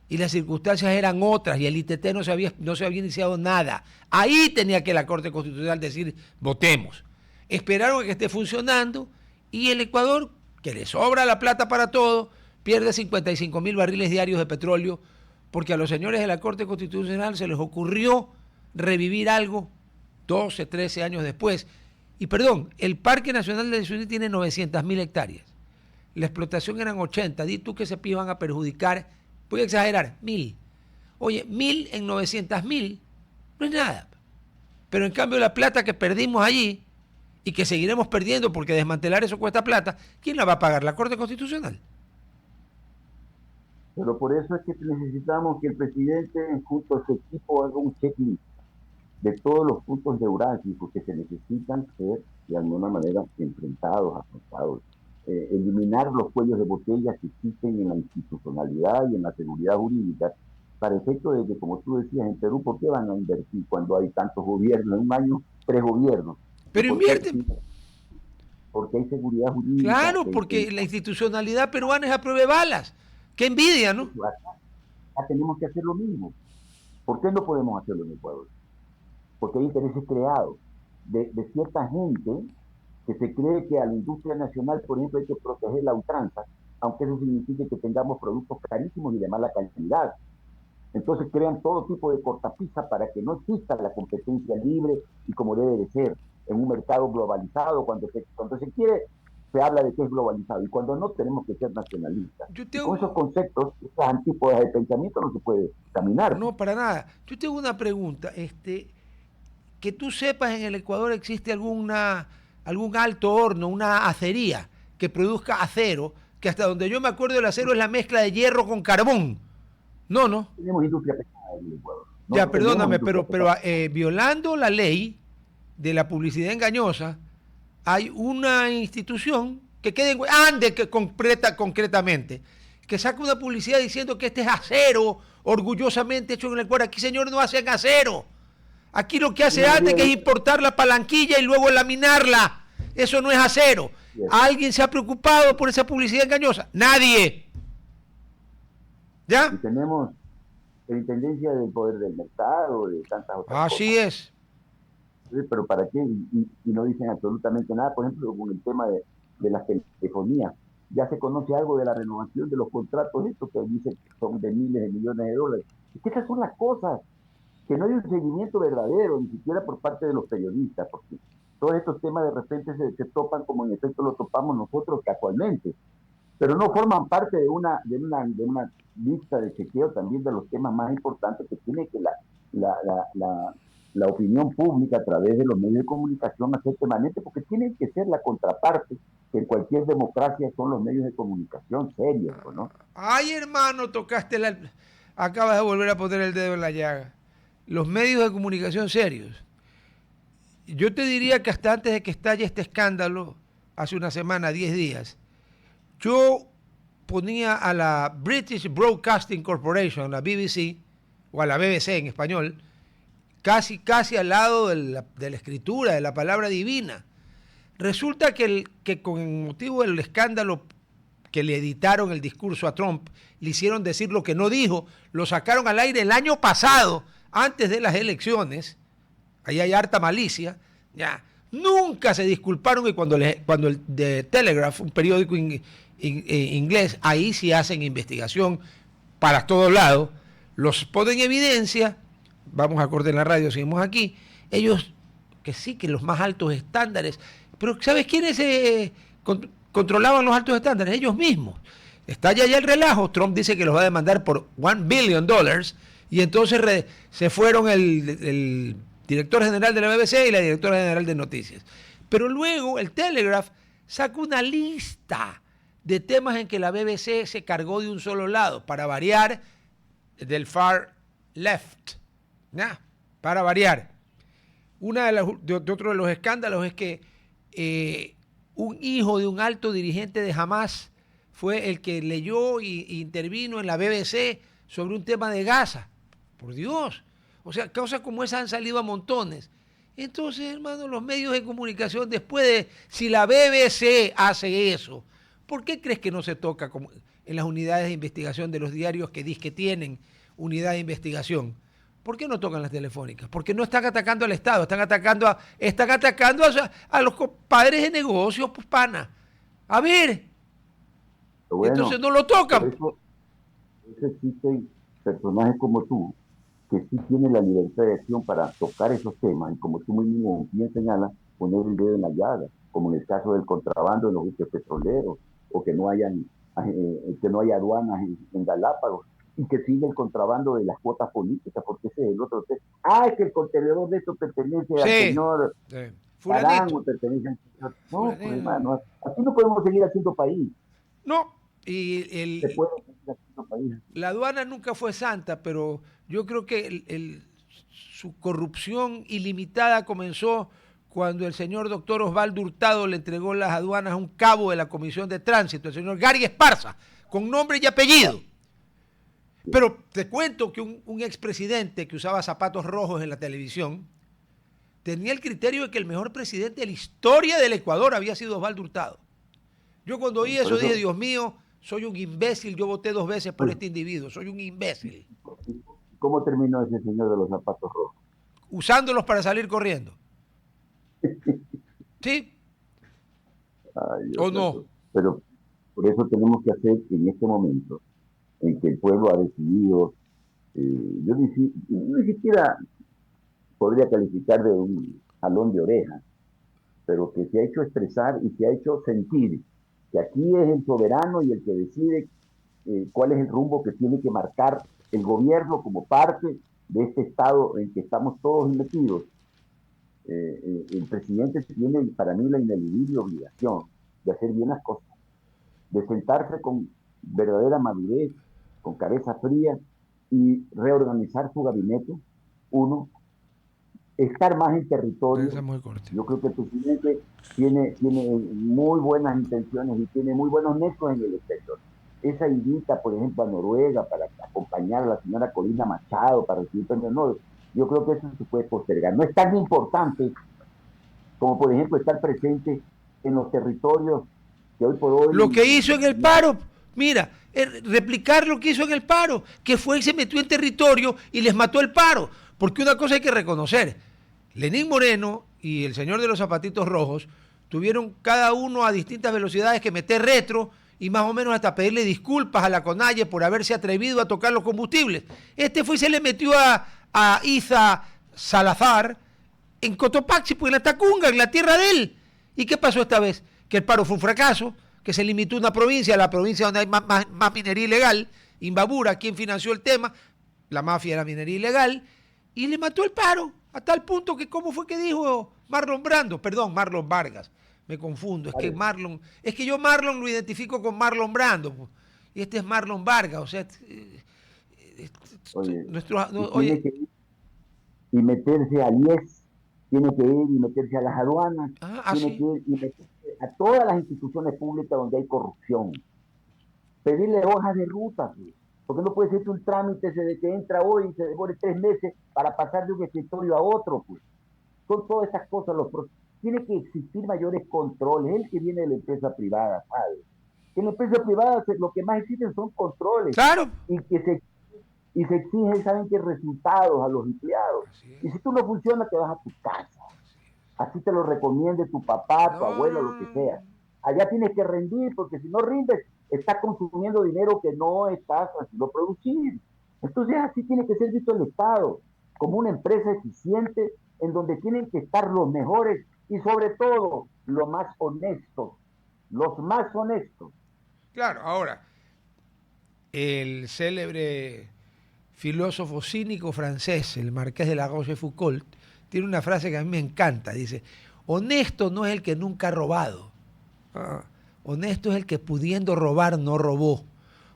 y las circunstancias eran otras, y el ITT no se había iniciado nada. Ahí tenía que la Corte Constitucional decir, votemos. Esperaron a que esté funcionando, y el Ecuador, que le sobra la plata para todo, pierde 55.000 barriles diarios de petróleo, porque a los señores de la Corte Constitucional se les ocurrió revivir algo 12, 13 años después. Y perdón, el Parque Nacional de Yasuní tiene 900.000 hectáreas. La explotación eran 80. Di tú que se iban a perjudicar, voy a exagerar, 1.000. Oye, 1.000 en 900.000 no es nada. Pero en cambio la plata que perdimos allí y que seguiremos perdiendo porque desmantelar eso cuesta plata, ¿quién la va a pagar? ¿La Corte Constitucional? Pero por eso es que necesitamos que el presidente junto a su equipo haga un checklist de todos los puntos neurálgicos que se necesitan ser de alguna manera enfrentados, afrontados. Eliminar los cuellos de botella que existen en la institucionalidad y en la seguridad jurídica, para efecto de que, como tú decías, en Perú, ¿por qué van a invertir cuando hay tantos gobiernos? En un año, 3 gobiernos. Pero invierten. Porque hay seguridad jurídica. Claro, porque la institucionalidad peruana es a prueba de balas. Qué envidia, ¿no? Acá tenemos que hacer lo mismo. ¿Por qué no podemos hacerlo en Ecuador? Porque hay intereses creados de cierta gente que se cree que a la industria nacional, por ejemplo, hay que proteger la ultranza, aunque eso signifique que tengamos productos carísimos y de mala calidad. Entonces crean todo tipo de cortapisa para que no exista la competencia libre y como debe de ser en un mercado globalizado. Cuando se quiere, se habla de que es globalizado, y cuando no, tenemos que ser nacionalistas. Con esos conceptos, esas antípodas de pensamiento, no se puede caminar. No, para nada. Yo tengo una pregunta. Que tú sepas, en el Ecuador existe algún alto horno, una acería que produzca acero, que hasta donde yo me acuerdo el acero es la mezcla de hierro con carbón. No. Tenemos industria pesada en el Ecuador. No, ya, perdóname, pero violando la ley de la publicidad engañosa, hay una institución que concretamente, que saca una publicidad diciendo que este es acero orgullosamente hecho en el Ecuador. Aquí, señor, no hacen acero. Aquí lo que hace antes es importar la palanquilla y luego laminarla. Eso no es acero. ¿Alguien se ha preocupado por esa publicidad engañosa? Nadie. ¿Ya? Y tenemos la intendencia del poder del mercado, de tantas otras cosas. Así es. Pero ¿para qué? Y no dicen absolutamente nada. Por ejemplo, con el tema de las telefonías. Ya se conoce algo de la renovación de los contratos, estos que dicen que son de miles de millones de dólares. Es que esas son las cosas, que no hay un seguimiento verdadero, ni siquiera por parte de los periodistas, porque todos estos temas de repente se topan como en efecto lo topamos nosotros casualmente, pero no forman parte de una lista de chequeo también de los temas más importantes que tiene que la opinión pública a través de los medios de comunicación hacer permanente, porque tienen que ser la contraparte que en cualquier democracia son los medios de comunicación serios, ¿no? Ay, hermano, acabas de volver a poner el dedo en la llaga. Los medios de comunicación serios. Yo te diría que hasta antes de que estalle este escándalo, hace una semana, 10 días, yo ponía a la British Broadcasting Corporation, la BBC, o a la BBC en español, casi al lado de la escritura, de la palabra divina. Resulta que con motivo del escándalo que le editaron el discurso a Trump, le hicieron decir lo que no dijo, lo sacaron al aire el año pasado, antes de las elecciones. Ahí hay harta malicia. Ya. Nunca se disculparon, y cuando el The Telegraph, un periódico inglés, ahí sí hacen investigación para todos lados, los ponen en evidencia. Vamos a cortar en la radio, seguimos aquí. Ellos, que sí, que los más altos estándares, pero ¿sabes quiénes controlaban los altos estándares? Ellos mismos. Está ya el relajo. Trump dice que los va a demandar por $1 billion, y entonces se fueron el director general de la BBC y la directora general de noticias. Pero luego el Telegraph sacó una lista de temas en que la BBC se cargó de un solo lado, para variar, del far left. Para variar. de otro de los escándalos es que un hijo de un alto dirigente de Hamás fue el que leyó e intervino en la BBC sobre un tema de Gaza. Por Dios. O sea, cosas como esas han salido a montones. Entonces, hermano, los medios de comunicación, después de, si la BBC hace eso, ¿por qué crees que no se toca como en las unidades de investigación de los diarios que dicen que tienen unidad de investigación? ¿Por qué no tocan las telefónicas? Porque no están atacando al Estado, están atacando a los padres de negocios, pues pana. A ver, Bueno, entonces no lo tocan. por eso existen personajes como tú, que sí tienen la libertad de acción para tocar esos temas, y como tú mismo bien señalas, poner el dedo en la llaga, como en el caso del contrabando en los buques petroleros, o que no haya aduanas en Galápagos, y que sigue el contrabando de las cuotas políticas, porque ese es el otro tema. Es que el contenedor de esto pertenece al señor Parán, o pertenece al señor... No, pues hermano, así no podemos seguir haciendo país. No, la aduana nunca fue santa, pero yo creo que su corrupción ilimitada comenzó cuando el señor doctor Osvaldo Hurtado le entregó las aduanas a un cabo de la Comisión de Tránsito, el señor Gary Esparza, con nombre y apellido. Pero te cuento que un expresidente que usaba zapatos rojos en la televisión tenía el criterio de que el mejor presidente de la historia del Ecuador había sido Osvaldo Hurtado. Yo cuando oí eso dije, Dios mío, soy un imbécil, yo voté 2 veces por este individuo, soy un imbécil. ¿Cómo terminó ese señor de los zapatos rojos? Usándolos para salir corriendo. ¿Sí? ¿O no? Pero por eso tenemos que hacer en este momento en que el pueblo ha decidido, yo ni siquiera podría calificar de un jalón de orejas, pero que se ha hecho expresar y se ha hecho sentir que aquí es el soberano y el que decide cuál es el rumbo que tiene que marcar el gobierno como parte de este estado en que estamos todos metidos. El presidente tiene para mí la ineludible obligación de hacer bien las cosas, de sentarse con verdadera madurez, con cabeza fría y reorganizar su gabinete. Uno, estar más en territorio. Yo creo que el presidente tiene muy buenas intenciones y tiene muy buenos nexos en el exterior. Esa invita, por ejemplo, a Noruega para acompañar a la señora Corina Machado para recibir premios Nobel. Yo creo que eso se puede postergar. No es tan importante como, por ejemplo, estar presente en los territorios que hoy por hoy... Lo que hizo en el paro, mira, replicar lo que hizo en el paro, que fue y se metió en territorio y les mató el paro. Porque una cosa hay que reconocer, Lenín Moreno y el señor de los zapatitos rojos tuvieron cada uno a distintas velocidades que meter retro y más o menos hasta pedirle disculpas a la CONAIE por haberse atrevido a tocar los combustibles. Este fue y se le metió a Isa Salazar en Cotopaxi, pues en la Tacunga, en la tierra de él. ¿Y qué pasó esta vez? Que el paro fue un fracaso, que se limitó a una provincia, la provincia donde hay más minería ilegal, Imbabura, quien financió el tema, la mafia de la minería ilegal, y le mató el paro, a tal punto que, ¿cómo fue que dijo Marlon Vargas? Me confundo, es que yo Marlon lo identifico con Marlon Brando, pues, y este es Marlon Vargas, o sea, tiene que ir y meterse a IES, tiene que ir y meterse a las aduanas, tiene que ir y meterse a todas las instituciones públicas donde hay corrupción. Pedirle hojas de ruta, pues, porque no puede ser un trámite de que entra hoy y se demore 3 meses para pasar de un escritorio a otro, pues. Son todas esas cosas, tiene que existir mayores controles. El que viene de la empresa privada, ¿sabes? En la empresa privada lo que más existen son controles. Claro. Y se exigen, ¿saben qué? Resultados a los empleados. Y si tú no funcionas, te vas a tu casa. Así te lo recomiende tu papá, tu abuelo, lo que sea. Allá tienes que rendir, porque si no rindes, estás consumiendo dinero que no estás haciendo producir. Entonces así tiene que ser visto el Estado, como una empresa eficiente en donde tienen que estar los mejores y sobre todo los más honestos. Claro, ahora, el célebre filósofo cínico francés, el marqués de la Rochefoucauld, tiene una frase que a mí me encanta, dice, honesto no es el que nunca ha robado, honesto es el que pudiendo robar no robó.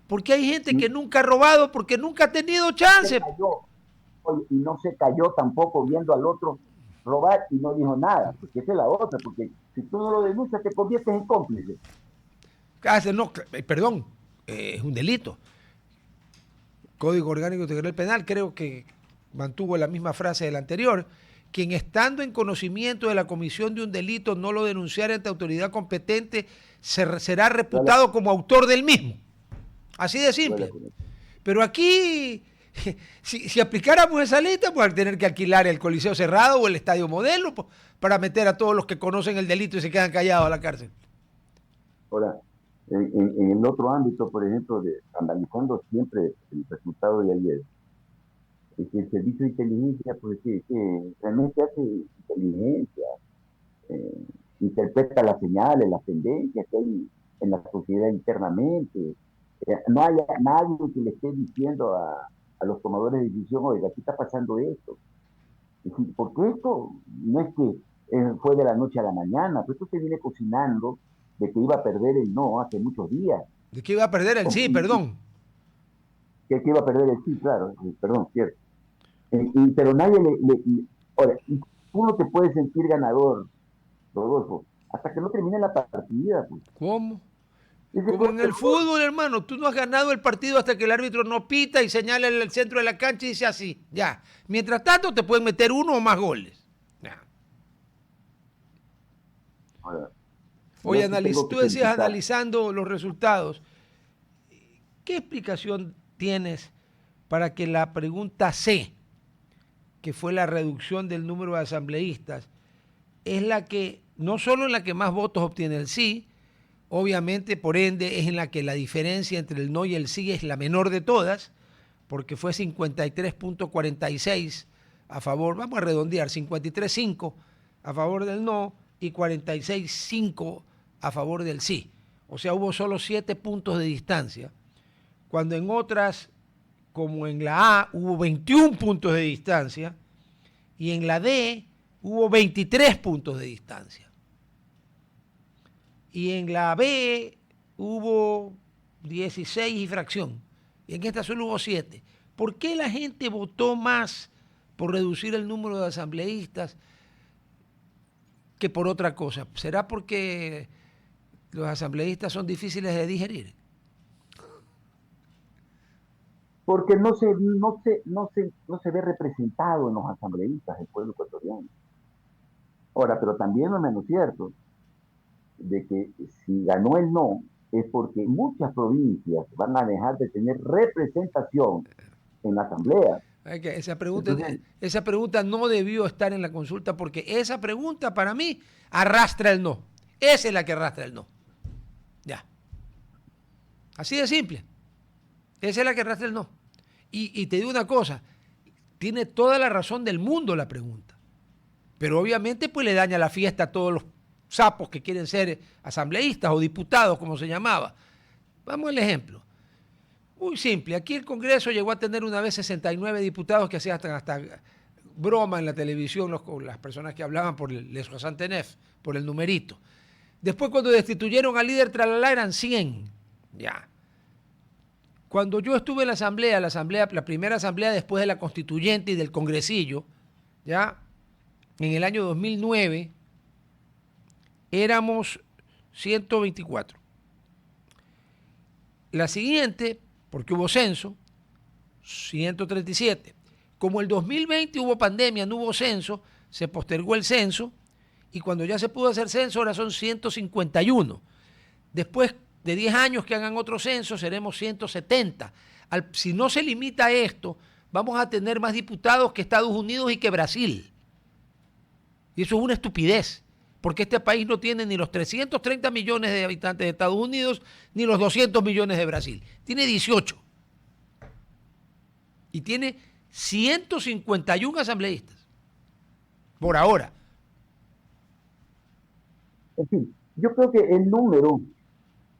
Porque hay gente que nunca ha robado porque nunca ha tenido chance. Y no se cayó tampoco viendo al otro robar y no dijo nada, porque esa es la otra, porque si tú no lo denuncias te conviertes en cómplice. No, perdón, es un delito. Código Orgánico Integral Penal creo que mantuvo la misma frase del anterior. Quien estando en conocimiento de la comisión de un delito no lo denunciara ante autoridad competente será reputado como autor del mismo. Así de simple. Pero aquí, si aplicáramos esa lista, pues tener que alquilar el Coliseo Cerrado o el Estadio Modelo pues, para meter a todos los que conocen el delito y se quedan callados a la cárcel. Ahora, en el otro ámbito, por ejemplo, analizando siempre el resultado de ayer, es que el servicio de inteligencia, pues que realmente hace inteligencia, eh, interpreta las señales, las tendencias que hay en la sociedad internamente. No hay nadie que le esté diciendo a los tomadores de decisión, oiga, aquí está pasando esto. Es decir, porque esto no es que fue de la noche a la mañana, pero esto se viene cocinando de que iba a perder el no hace muchos días. ¿De qué iba a perder el sí, perdón? Que iba a perder el sí, claro, perdón, cierto. Pero nadie ahora, tú no te puedes sentir ganador, Rodolfo, hasta que no termine la partida. Pues. ¿Cómo? Como en el fútbol, hermano, tú no has ganado el partido hasta que el árbitro no pita y señala el centro de la cancha y dice así, ya. Mientras tanto te pueden meter uno o más goles. Ya. Oye, tú decías analizando los resultados. ¿Qué explicación tienes para que la pregunta C, que fue la reducción del número de asambleístas, es la que, no solo en la que más votos obtiene el sí, obviamente, por ende, es en la que la diferencia entre el no y el sí es la menor de todas, porque fue 53.46 a favor, vamos a redondear, 53.5 a favor del no y 46.5 a favor del sí. O sea, hubo solo 7 puntos de distancia, cuando en otras, como en la A, hubo 21 puntos de distancia y en la D hubo 23 puntos de distancia. Y en la B hubo 16 y fracción. Y en esta solo hubo 7. ¿Por qué la gente votó más por reducir el número de asambleístas que por otra cosa? ¿Será porque los asambleístas son difíciles de digerir? Porque no se ve representado en los asambleístas el pueblo ecuatoriano. Ahora, pero también no es menos cierto de que si ganó el no, es porque muchas provincias van a dejar de tener representación en la asamblea. Esa pregunta no debió estar en la consulta porque esa pregunta para mí arrastra el no. Esa es la que arrastra el no. Ya. Así de simple. Esa es la que arrastra el no. Y te digo una cosa, tiene toda la razón del mundo la pregunta. Pero obviamente pues le daña la fiesta a todos los sapos que quieren ser asambleístas o diputados, como se llamaba. Vamos al ejemplo. Muy simple. Aquí el Congreso llegó a tener una vez 69 diputados que hacían hasta broma en la televisión las personas que hablaban por el Santenef, por el numerito. Después cuando destituyeron al líder Tralala eran 100. Ya. Cuando yo estuve en la primera asamblea después de la constituyente y del congresillo, ya, en el año 2009, éramos 124. La siguiente, porque hubo censo, 137. Como el 2020 hubo pandemia, no hubo censo, se postergó el censo y cuando ya se pudo hacer censo ahora son 151. Después de 10 años que hagan otro censo seremos 170. Si no se limita a esto, vamos a tener más diputados que Estados Unidos y que Brasil. Y eso es una estupidez, porque este país no tiene ni los 330 millones de habitantes de Estados Unidos, ni los 200 millones de Brasil. Tiene 18. Y tiene 151 asambleístas. Por ahora. En fin, yo creo que el número,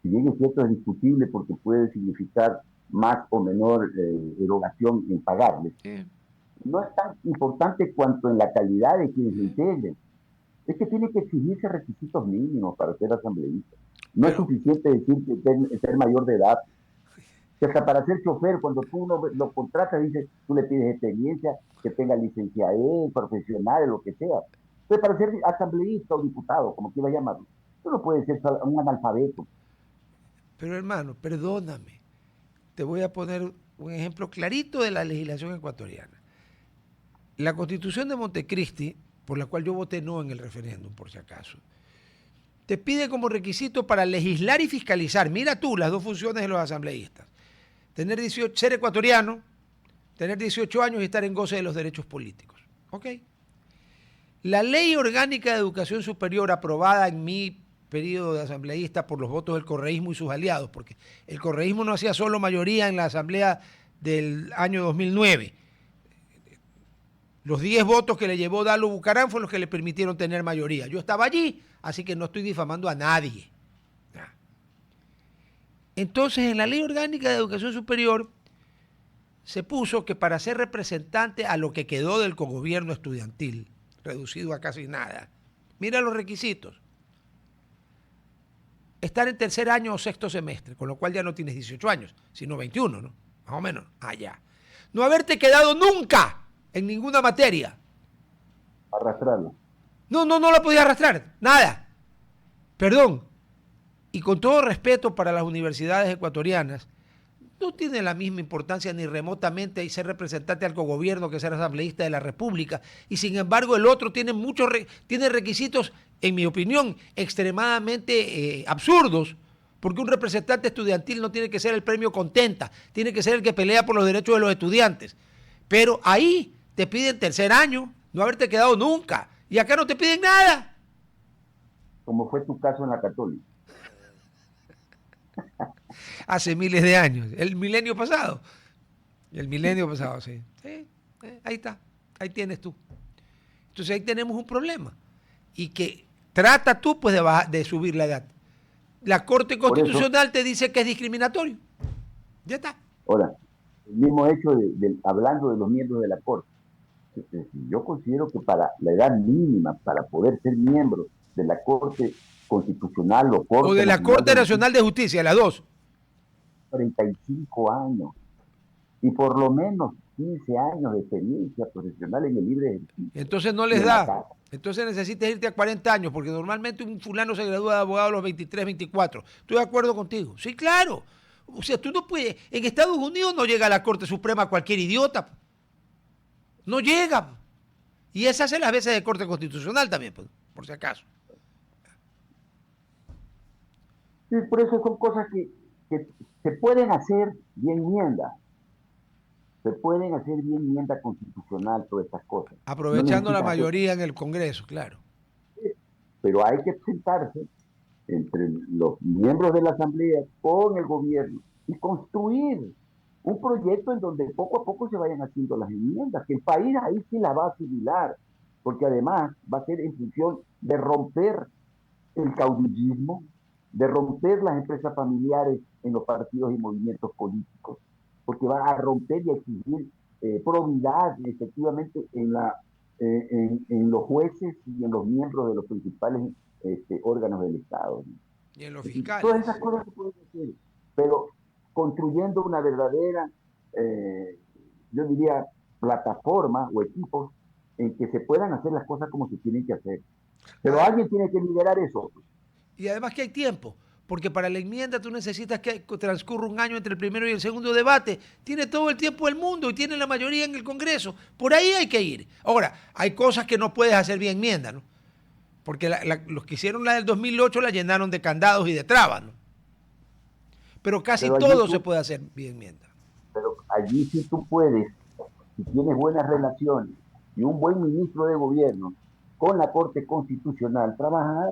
si bien es cierto, es discutible porque puede significar más o menor erogación en pagarles, no es tan importante cuanto en la calidad de quienes lo integren. Es que tiene que exigirse requisitos mínimos para ser asambleísta. No es suficiente decir que ser mayor de edad. Que hasta para ser chofer, cuando tú lo contratas, dices, tú le pides experiencia, que tenga licencia profesional, lo que sea. Pero para ser asambleísta o diputado, como quiera llamarlo, tú no puedes ser un analfabeto. Pero hermano, perdóname, te voy a poner un ejemplo clarito de la legislación ecuatoriana. La Constitución de Montecristi, por la cual yo voté no en el referéndum, por si acaso, te pide como requisito para legislar y fiscalizar, mira tú las dos funciones de los asambleístas, tener 18, ser ecuatoriano, tener 18 años y estar en goce de los derechos políticos. ¿Ok? La Ley Orgánica de Educación Superior, aprobada en mi periodo de asambleísta por los votos del correísmo y sus aliados, porque el correísmo no hacía solo mayoría en la asamblea del año 2009. Los 10 votos que le llevó Dalo Bucarán fueron los que le permitieron tener mayoría. Yo estaba allí, así que no estoy difamando a nadie. Entonces, en la Ley Orgánica de Educación Superior se puso que para ser representante a lo que quedó del cogobierno estudiantil, reducido a casi nada, mira los requisitos. Estar en tercer año o sexto semestre, con lo cual ya no tienes 18 años, sino 21, ¿no? Más o menos. Ya. No haberte quedado nunca en ninguna materia. Arrastrarlo. No la podía arrastrar, nada. Perdón. Y con todo respeto para las universidades ecuatorianas, no tiene la misma importancia ni remotamente ser representante al cogobierno que ser asambleísta de la República. Y sin embargo el otro tiene tiene requisitos, en mi opinión, extremadamente absurdos, porque un representante estudiantil no tiene que ser el premio Contenta, tiene que ser el que pelea por los derechos de los estudiantes. Pero ahí te piden tercer año, no haberte quedado nunca, y acá no te piden nada. Como fue tu caso en la Católica. Hace miles de años, el milenio pasado, sí. Ahí está, ahí tienes tú. Entonces ahí tenemos un problema, y que trata tú pues de subir la edad. La Corte Constitucional te dice que es discriminatorio. Ya está. Ahora, el mismo hecho hablando de los miembros de la Corte, yo considero que para la edad mínima para poder ser miembro de la Corte Constitucional o de la Corte Nacional de Justicia, las dos, 35 años y por lo menos 15 años de experiencia profesional en el libre ejercicio. Entonces no les da. Entonces necesitas irte a 40 años, porque normalmente un fulano se gradúa de abogado a los 23, 24. Estoy de acuerdo contigo. Sí, claro. O sea, tú no puedes. En Estados Unidos no llega a la Corte Suprema cualquier idiota. No llega. Y esa hace las veces de Corte Constitucional también, por si acaso. Sí, por eso son cosas que se pueden hacer bien enmienda. Se pueden hacer bien enmienda constitucional, todas estas cosas. Aprovechando la mayoría en el Congreso, claro. Sí, pero hay que sentarse entre los miembros de la Asamblea con el gobierno y construir un proyecto en donde poco a poco se vayan haciendo las enmiendas, que el país ahí sí la va a asimilar, porque además va a ser en función de romper el caudillismo, de romper las empresas familiares en los partidos y movimientos políticos, porque va a romper y a exigir probidad efectivamente en los jueces y en los miembros de los principales órganos del Estado. Y en los fiscales. Todas esas cosas se pueden hacer, pero construyendo una verdadera, yo diría, plataforma o equipos en que se puedan hacer las cosas como se tienen que hacer. Pero alguien tiene que liderar eso. Y además que hay tiempo, porque para la enmienda tú necesitas que transcurra un año entre el primero y el segundo debate. Tiene todo el tiempo del mundo y tiene la mayoría en el Congreso. Por ahí hay que ir. Ahora, hay cosas que no puedes hacer vía enmienda, ¿no? Porque los que hicieron la del 2008 la llenaron de candados y de trabas, ¿no? Pero casi todo se puede hacer vía enmienda. Pero allí sí tú puedes, si tienes buenas relaciones y un buen ministro de gobierno con la Corte Constitucional, trabajar,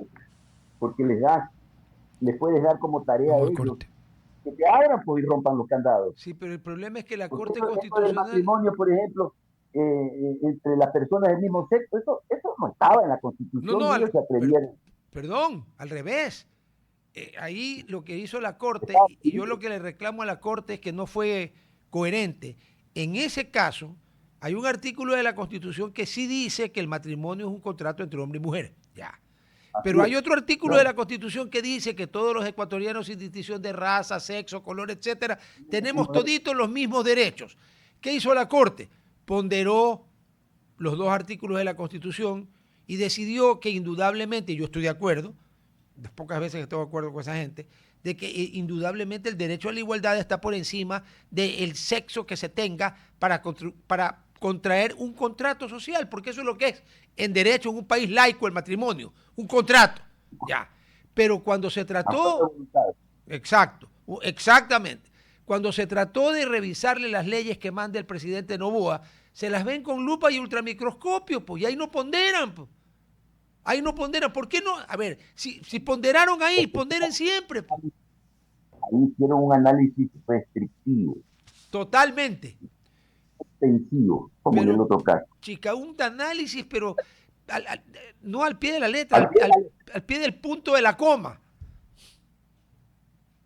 porque les puedes dar como tarea a ellos que te abran pues, y rompan los candados. Sí, pero el problema es que la porque Corte Constitucional... El matrimonio, por ejemplo, entre las personas del mismo sexo, eso no estaba en la Constitución. No, ellos se atrevían. Perdón, al revés. Ahí lo que hizo la Corte, y yo lo que le reclamo a la Corte es que no fue coherente. En ese caso, hay un artículo de la Constitución que sí dice que el matrimonio es un contrato entre hombre y mujer. Ya. Pero hay otro artículo de Claro. la Constitución que dice que todos los ecuatorianos, sin distinción de raza, sexo, color, etcétera, tenemos toditos los mismos derechos. ¿Qué hizo la Corte? Ponderó los dos artículos de la Constitución y decidió que indudablemente, y yo estoy de acuerdo, las pocas veces que estoy de acuerdo con esa gente, de que indudablemente el derecho a la igualdad está por encima del sexo que se tenga para contraer un contrato social, porque eso es lo que es en derecho en un país laico el matrimonio, un contrato, ya. Pero cuando se trató, exacto, exactamente, cuando se trató de revisarle las leyes que manda el presidente Noboa, se las ven con lupa y ultramicroscopio, pues, y ahí no ponderan, pues. Ahí no ponderan. ¿Por qué no? A ver, si ponderaron ahí, ponderen siempre, pues. Ahí hicieron un análisis restrictivo, Totalmente. extensivo, como en el Pero, otro caso. chica, un análisis, pero al, al, no al pie de la letra, Al pie de al pie del punto de la coma.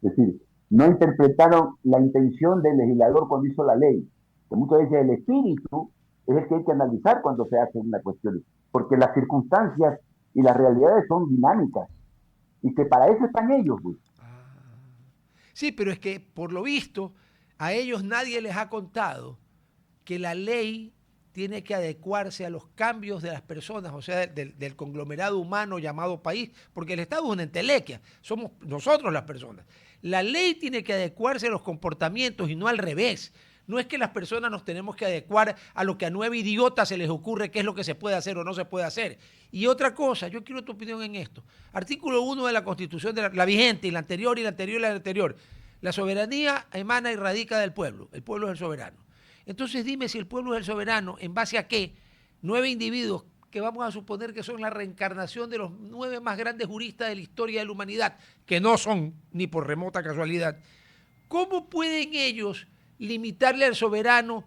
Es decir, no interpretaron la intención del legislador cuando hizo la ley. Que muchas veces el espíritu es el que hay que analizar cuando se hace una cuestión. Porque las circunstancias y las realidades son dinámicas. Y que para eso están ellos, pues. Sí, pero es que, por lo visto, a ellos nadie les ha contado que la ley tiene que adecuarse a los cambios de las personas, o sea, del conglomerado humano llamado país, porque el Estado es una entelequia, somos nosotros las personas. La ley tiene que adecuarse a los comportamientos y no al revés. No es que las personas nos tenemos que adecuar a lo que a 9 idiotas se les ocurre qué es lo que se puede hacer o no se puede hacer. Y otra cosa, yo quiero tu opinión en esto. Artículo 1 de la Constitución, de la vigente, y la anterior, y la anterior, y la anterior. La soberanía emana y radica del pueblo. El pueblo es el soberano. Entonces dime si el pueblo es el soberano, ¿en base a qué? 9 individuos que vamos a suponer que son la reencarnación de los 9 más grandes juristas de la historia de la humanidad, que no son, ni por remota casualidad. ¿Cómo pueden ellos limitarle al soberano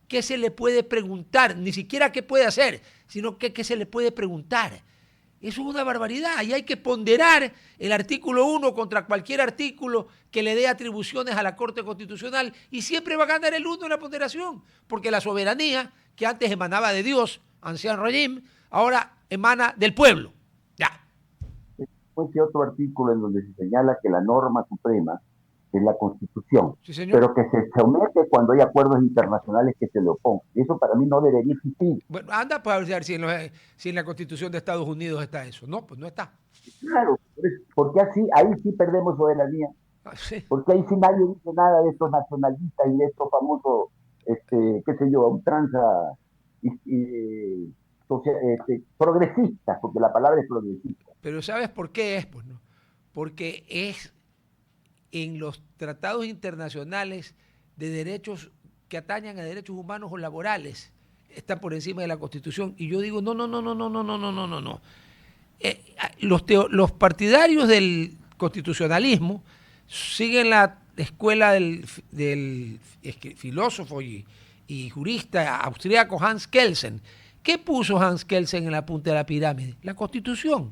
qué se le puede preguntar? Ni siquiera qué puede hacer, sino qué se le puede preguntar. Eso es una barbaridad y hay que ponderar el artículo 1 contra cualquier artículo que le dé atribuciones a la Corte Constitucional y siempre va a ganar el 1 en la ponderación, porque la soberanía, que antes emanaba de Dios, ancien régime, ahora emana del pueblo. Ya. Después hay otro artículo en donde se señala que la norma suprema es la Constitución, Sí, señor. pero que se somete cuando hay acuerdos internacionales que se le opongan. Eso para mí no debería existir. Bueno, anda para ver si en la Constitución de Estados Unidos está eso. No, pues no está. Claro, porque así, ahí sí perdemos soberanía. Sí. Porque ahí sí nadie dice nada de estos nacionalistas y de estos famosos, qué sé yo, ultranza progresistas, porque la palabra es progresista. Pero ¿sabes por qué es? Pues no. Porque es en los tratados internacionales de derechos que atañan a derechos humanos o laborales, están por encima de la Constitución. Y yo digo, no, no, no, no, no, no, no, no, no, no, no. Los partidarios del constitucionalismo siguen la escuela del filósofo y jurista austriaco Hans Kelsen. ¿Qué puso Hans Kelsen en la punta de la pirámide? La Constitución.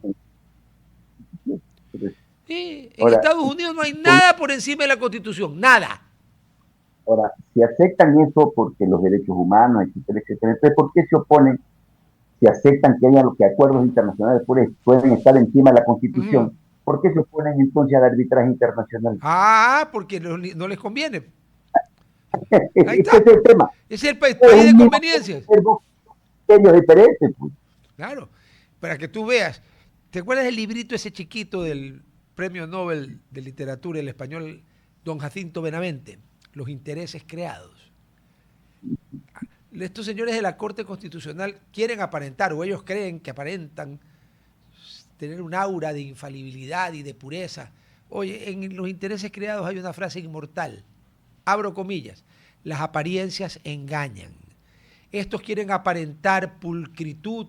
Sí, en Ahora, Estados Unidos no hay nada por encima de la Constitución, nada. Ahora, si aceptan eso porque los derechos humanos, etcétera, etcétera, entonces, ¿por qué se oponen si aceptan que haya los que acuerdos internacionales pueden estar encima de la Constitución? ¿Por qué se oponen entonces al arbitraje internacional? Ah, porque no les conviene. Ahí Ese está. es el tema. Es el país de conveniencias. Serios diferentes, pues. Claro, para que tú veas. ¿Te acuerdas del librito ese chiquito del Premio Nobel de Literatura, el español Don Jacinto Benavente? Los intereses creados. Estos señores de la Corte Constitucional quieren aparentar, o ellos creen que aparentan tener un aura de infalibilidad y de pureza. Oye, en los intereses creados hay una frase inmortal. Abro comillas. Las apariencias engañan. Estos quieren aparentar pulcritud,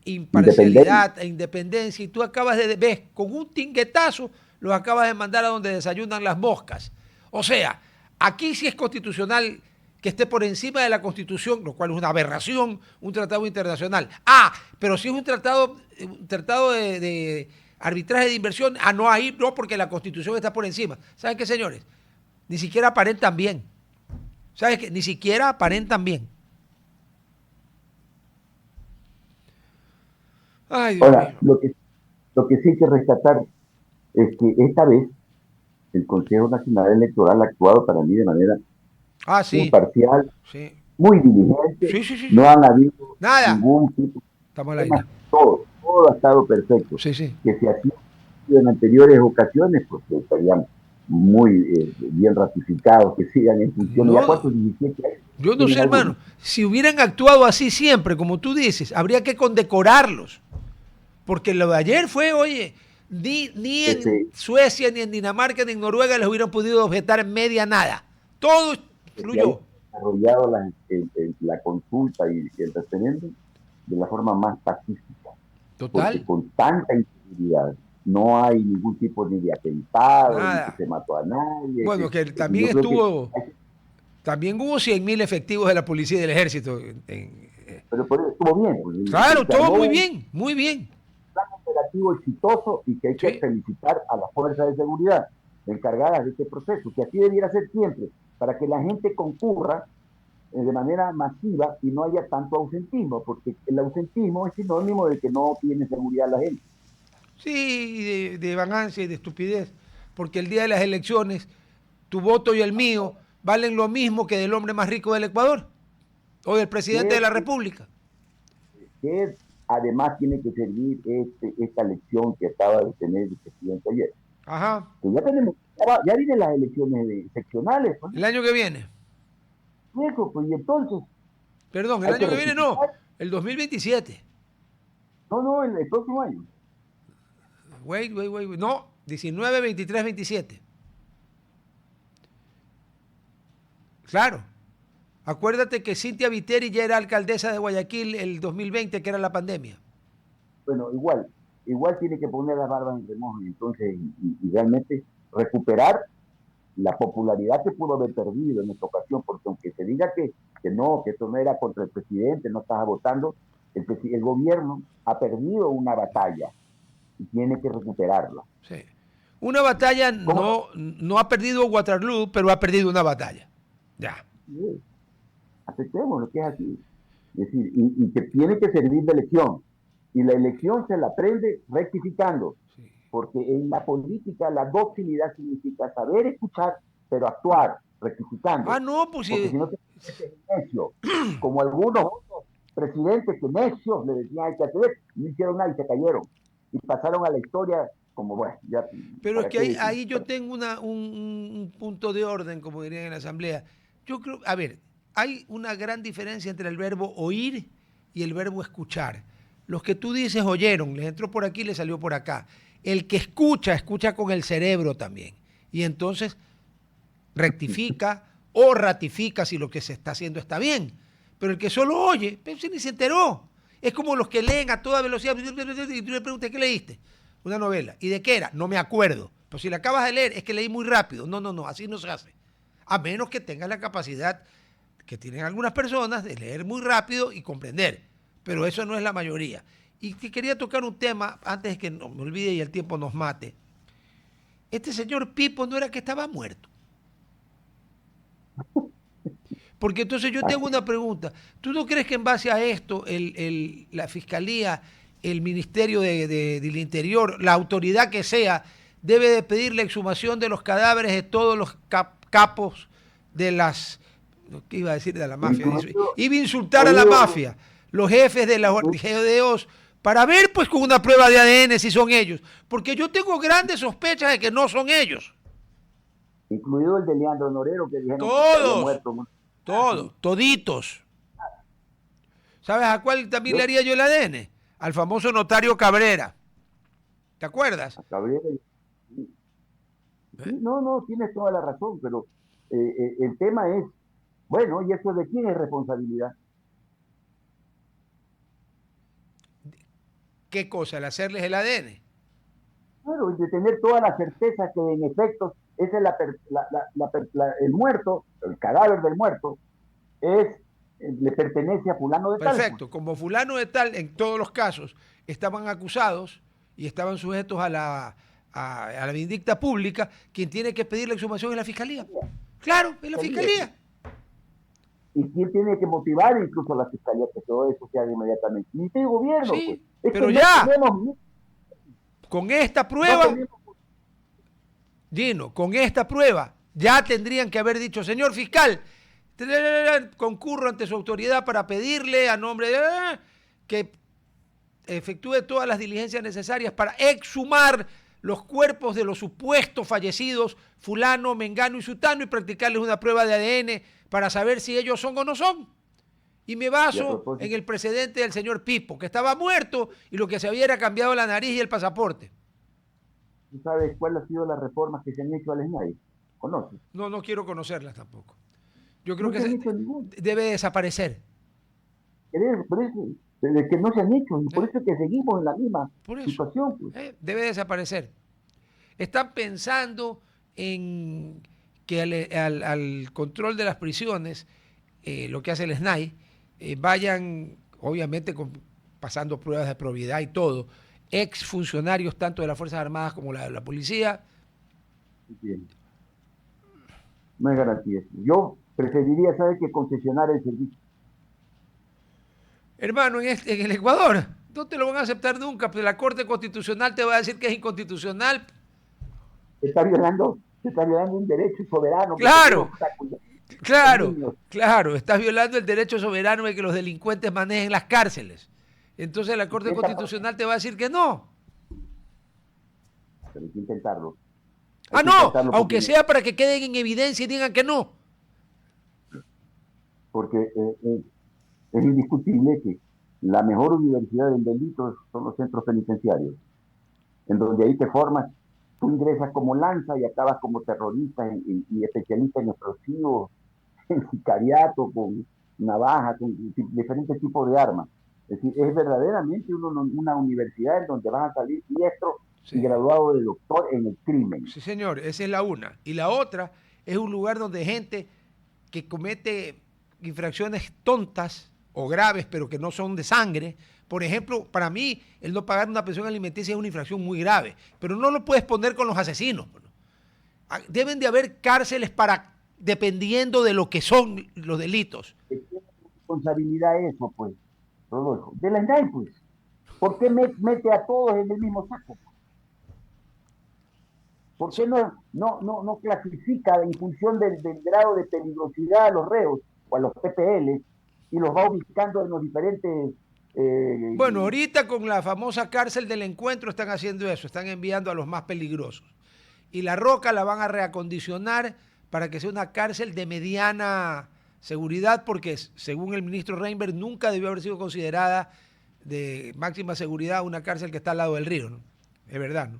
imparcialidad e independencia, y tú acabas de ver, con un tinguetazo, los acabas de mandar a donde desayunan las moscas. O sea, aquí sí es constitucional que esté por encima de la Constitución, lo cual es una aberración, un tratado internacional. Pero si es un tratado de arbitraje de inversión, no, ahí no, porque la Constitución está por encima. ¿Saben qué, señores? Ni siquiera aparentan bien. ¿Sabes qué? Ni siquiera aparentan bien. Ay, Dios Ahora, mío. Lo que sí hay que rescatar es que esta vez el Consejo Nacional Electoral ha actuado para mí de manera Ah, sí, imparcial, sí. muy diligente, Sí, sí, sí, no sí. han habido Nada. ningún tipo Estamos al de aire. temas, todo ha estado perfecto. Sí, sí. Que si así en anteriores ocasiones, pues estarían muy bien ratificados, que sigan en funciones. ¿Ya No, cuántos? 17 años yo no tienen sé, hermano. algunos. Si hubieran actuado así siempre, como tú dices, habría que condecorarlos. Porque lo de ayer fue, oye, ni en Ese, Suecia, ni en Dinamarca, ni en Noruega les hubieran podido objetar en media nada. Todo que se haya fluyó. desarrollado la consulta y el referéndum de la forma más pacífica, porque Total. con tanta inseguridad no hay ningún tipo ni de atentado, ni que Nada. se mató a nadie. Bueno, que también Yo creo que, también hubo 100.000 efectivos de la policía y del ejército. pero por eso estuvo bien, pues, Claro, se todo armó muy un bien, muy bien. plan operativo exitoso y que hay que Sí, felicitar a las fuerzas de seguridad encargadas de este proceso, que así debiera ser siempre, para que la gente concurra de manera masiva y no haya tanto ausentismo, porque el ausentismo es sinónimo de que no tiene seguridad la gente. sí, de vagancia y de estupidez. Porque el día de las elecciones, tu voto y el mío valen lo mismo que del hombre más rico del Ecuador o del presidente de Que, la República. que además tiene que servir esta lección que acaba de tener el presidente ayer. Ajá. Que ya tenemos, ya vienen las elecciones seccionales, ¿no? El año que viene. Y eso, pues, y entonces Perdón, el hay que año que viene no, rectificar. el 2027. No, no, el próximo año. Wait. No, 19, 23, 27. Claro. Acuérdate que Cintia Viteri ya era alcaldesa de Guayaquil el 2020, que era la pandemia. Bueno, igual tiene que poner las barbas en remojo y entonces y realmente recuperar la popularidad que pudo haber perdido en esta ocasión, porque aunque se diga que no, que esto no era contra el presidente, no estaba votando, el gobierno ha perdido una batalla y tiene que recuperarla. Sí. Una batalla ¿Cómo? no ha perdido Waterloo, pero ha perdido una batalla. Ya. Sí, aceptemos lo que es así. Es decir, y que tiene que servir de lección. Y la elección se la aprende rectificando, Sí. porque en la política la docilidad significa saber escuchar, pero actuar Ah, rectificando, no, pues porque sí. si no te conviertes en necio, como algunos otros presidentes que necios le decían hay que hacer, no hicieron nada y se cayeron, y pasaron a la historia como, bueno, ya, Pero es ¿para que qué decir? ahí yo tengo un punto de orden, como dirían en la Asamblea. Yo creo, a ver, hay una gran diferencia entre el verbo oír y el verbo escuchar. Los que tú dices oyeron, les entró por aquí, les salió por acá. El que escucha, escucha con el cerebro también. Y entonces rectifica o ratifica si lo que se está haciendo está bien. Pero el que solo oye, pues, ni se enteró. Es como los que leen a toda velocidad y tú le preguntas, ¿qué leíste? Una novela. ¿Y de qué era? No me acuerdo. Pues si la acabas de leer es que leí muy rápido. No, así no se hace. A menos que tengas la capacidad que tienen algunas personas de leer muy rápido y comprender. Pero eso no es la mayoría. Y quería tocar un tema antes de que no me olvide y el tiempo nos mate. Este señor Pipo no era que estaba muerto. Porque entonces yo tengo una pregunta. ¿Tú no crees que en base a esto la Fiscalía, el Ministerio del Interior, la autoridad que sea, debe de pedir la exhumación de los cadáveres de todos los capos de las... ¿Qué iba a decir de la mafia? Incluido, Iba a insultar a la incluido, mafia, los jefes de los GDOs, para ver pues con una prueba de ADN si son ellos. Porque yo tengo grandes sospechas de que no son ellos. incluido el de Leandro Norero, que dijeron que había Todos, muerto. todos, toditos. ¿Sabes a cuál también le Yo haría yo el ADN? Al famoso notario Cabrera. ¿Te acuerdas? acabé de... ¿Eh? Sí, no, no, tienes toda la razón, pero el tema es, bueno, ¿y eso de quién es responsabilidad? ¿Qué cosa? El hacerles el ADN. Claro, y de tener toda la certeza que en efecto ese es el muerto, el cadáver del muerto, le pertenece a fulano de tal. Pues. Perfecto. Como fulano de tal, en todos los casos, estaban acusados y estaban sujetos a la vindicta pública, quien tiene que pedir la exhumación es la fiscalía. Claro, es la fiscalía. Y quién tiene que motivar incluso a la fiscalía que todo eso se haga inmediatamente. Ni el gobierno, pues. Sí, Es que pero no ya, tenemos con esta prueba, Gino, con esta prueba, ya tendrían que haber dicho, señor fiscal, concurro ante su autoridad para pedirle a nombre de que efectúe todas las diligencias necesarias para exhumar los cuerpos de los supuestos fallecidos fulano, mengano y sutano y practicarles una prueba de ADN para saber si ellos son o no son. Y me baso en el precedente del señor Pipo, que estaba muerto y lo que se había era cambiado la nariz y el pasaporte. ¿Tú sabes cuál ha sido las reformas que se han hecho al SNAI? ¿Conoces? No, no quiero conocerlas tampoco. Yo creo No que se han hecho ninguna. debe desaparecer. Por eso, desde que no se han hecho, y por eso es que seguimos en la misma situación. Pues. Debe desaparecer. Están pensando en que al control de las prisiones, lo que hace el SNAI, vayan, obviamente, pasando pruebas de probidad y todo, ex funcionarios tanto de las Fuerzas Armadas como la policía. Bien. No es garantía. Yo preferiría, ¿sabes?, que concesionar el servicio. Hermano, en el Ecuador no te lo van a aceptar nunca, pero la Corte Constitucional te va a decir que es inconstitucional. Se está violando un derecho soberano. Claro, claro, estás violando el derecho soberano de que los delincuentes manejen las cárceles. Entonces la Corte Constitucional te va a decir que no. Pero hay que intentarlo. Aunque sea para que queden en evidencia y digan que no. Porque es indiscutible que la mejor universidad del delito son los centros penitenciarios, en donde ahí te formas, tú ingresas como lanza y acabas como terrorista y especialista en explosivos, en sicariato, con navaja, con diferentes tipos de armas. Es decir, es verdaderamente una universidad en donde vas a salir diestro y graduado de doctor en el crimen. Sí, señor, esa es la una. Y la otra es un lugar donde gente que comete infracciones tontas o graves, pero que no son de sangre. Por ejemplo, para mí, el no pagar una pensión alimenticia es una infracción muy grave, pero no lo puedes poner con los asesinos. Deben de haber cárceles dependiendo de lo que son los delitos. ¿Qué responsabilidad es eso, pues, Rodolfo? De la SNAI, pues. ¿Por qué mete a todos en el mismo saco? ¿Por qué no clasifica en función del grado de peligrosidad a los reos o a los PPL y los va ubicando en los diferentes... Bueno, ahorita con la famosa cárcel del encuentro están haciendo eso, están enviando a los más peligrosos. Y La Roca la van a reacondicionar para que sea una cárcel de mediana seguridad, porque según el ministro Reinberg nunca debió haber sido considerada de máxima seguridad una cárcel que está al lado del río, ¿no? Es verdad, ¿no?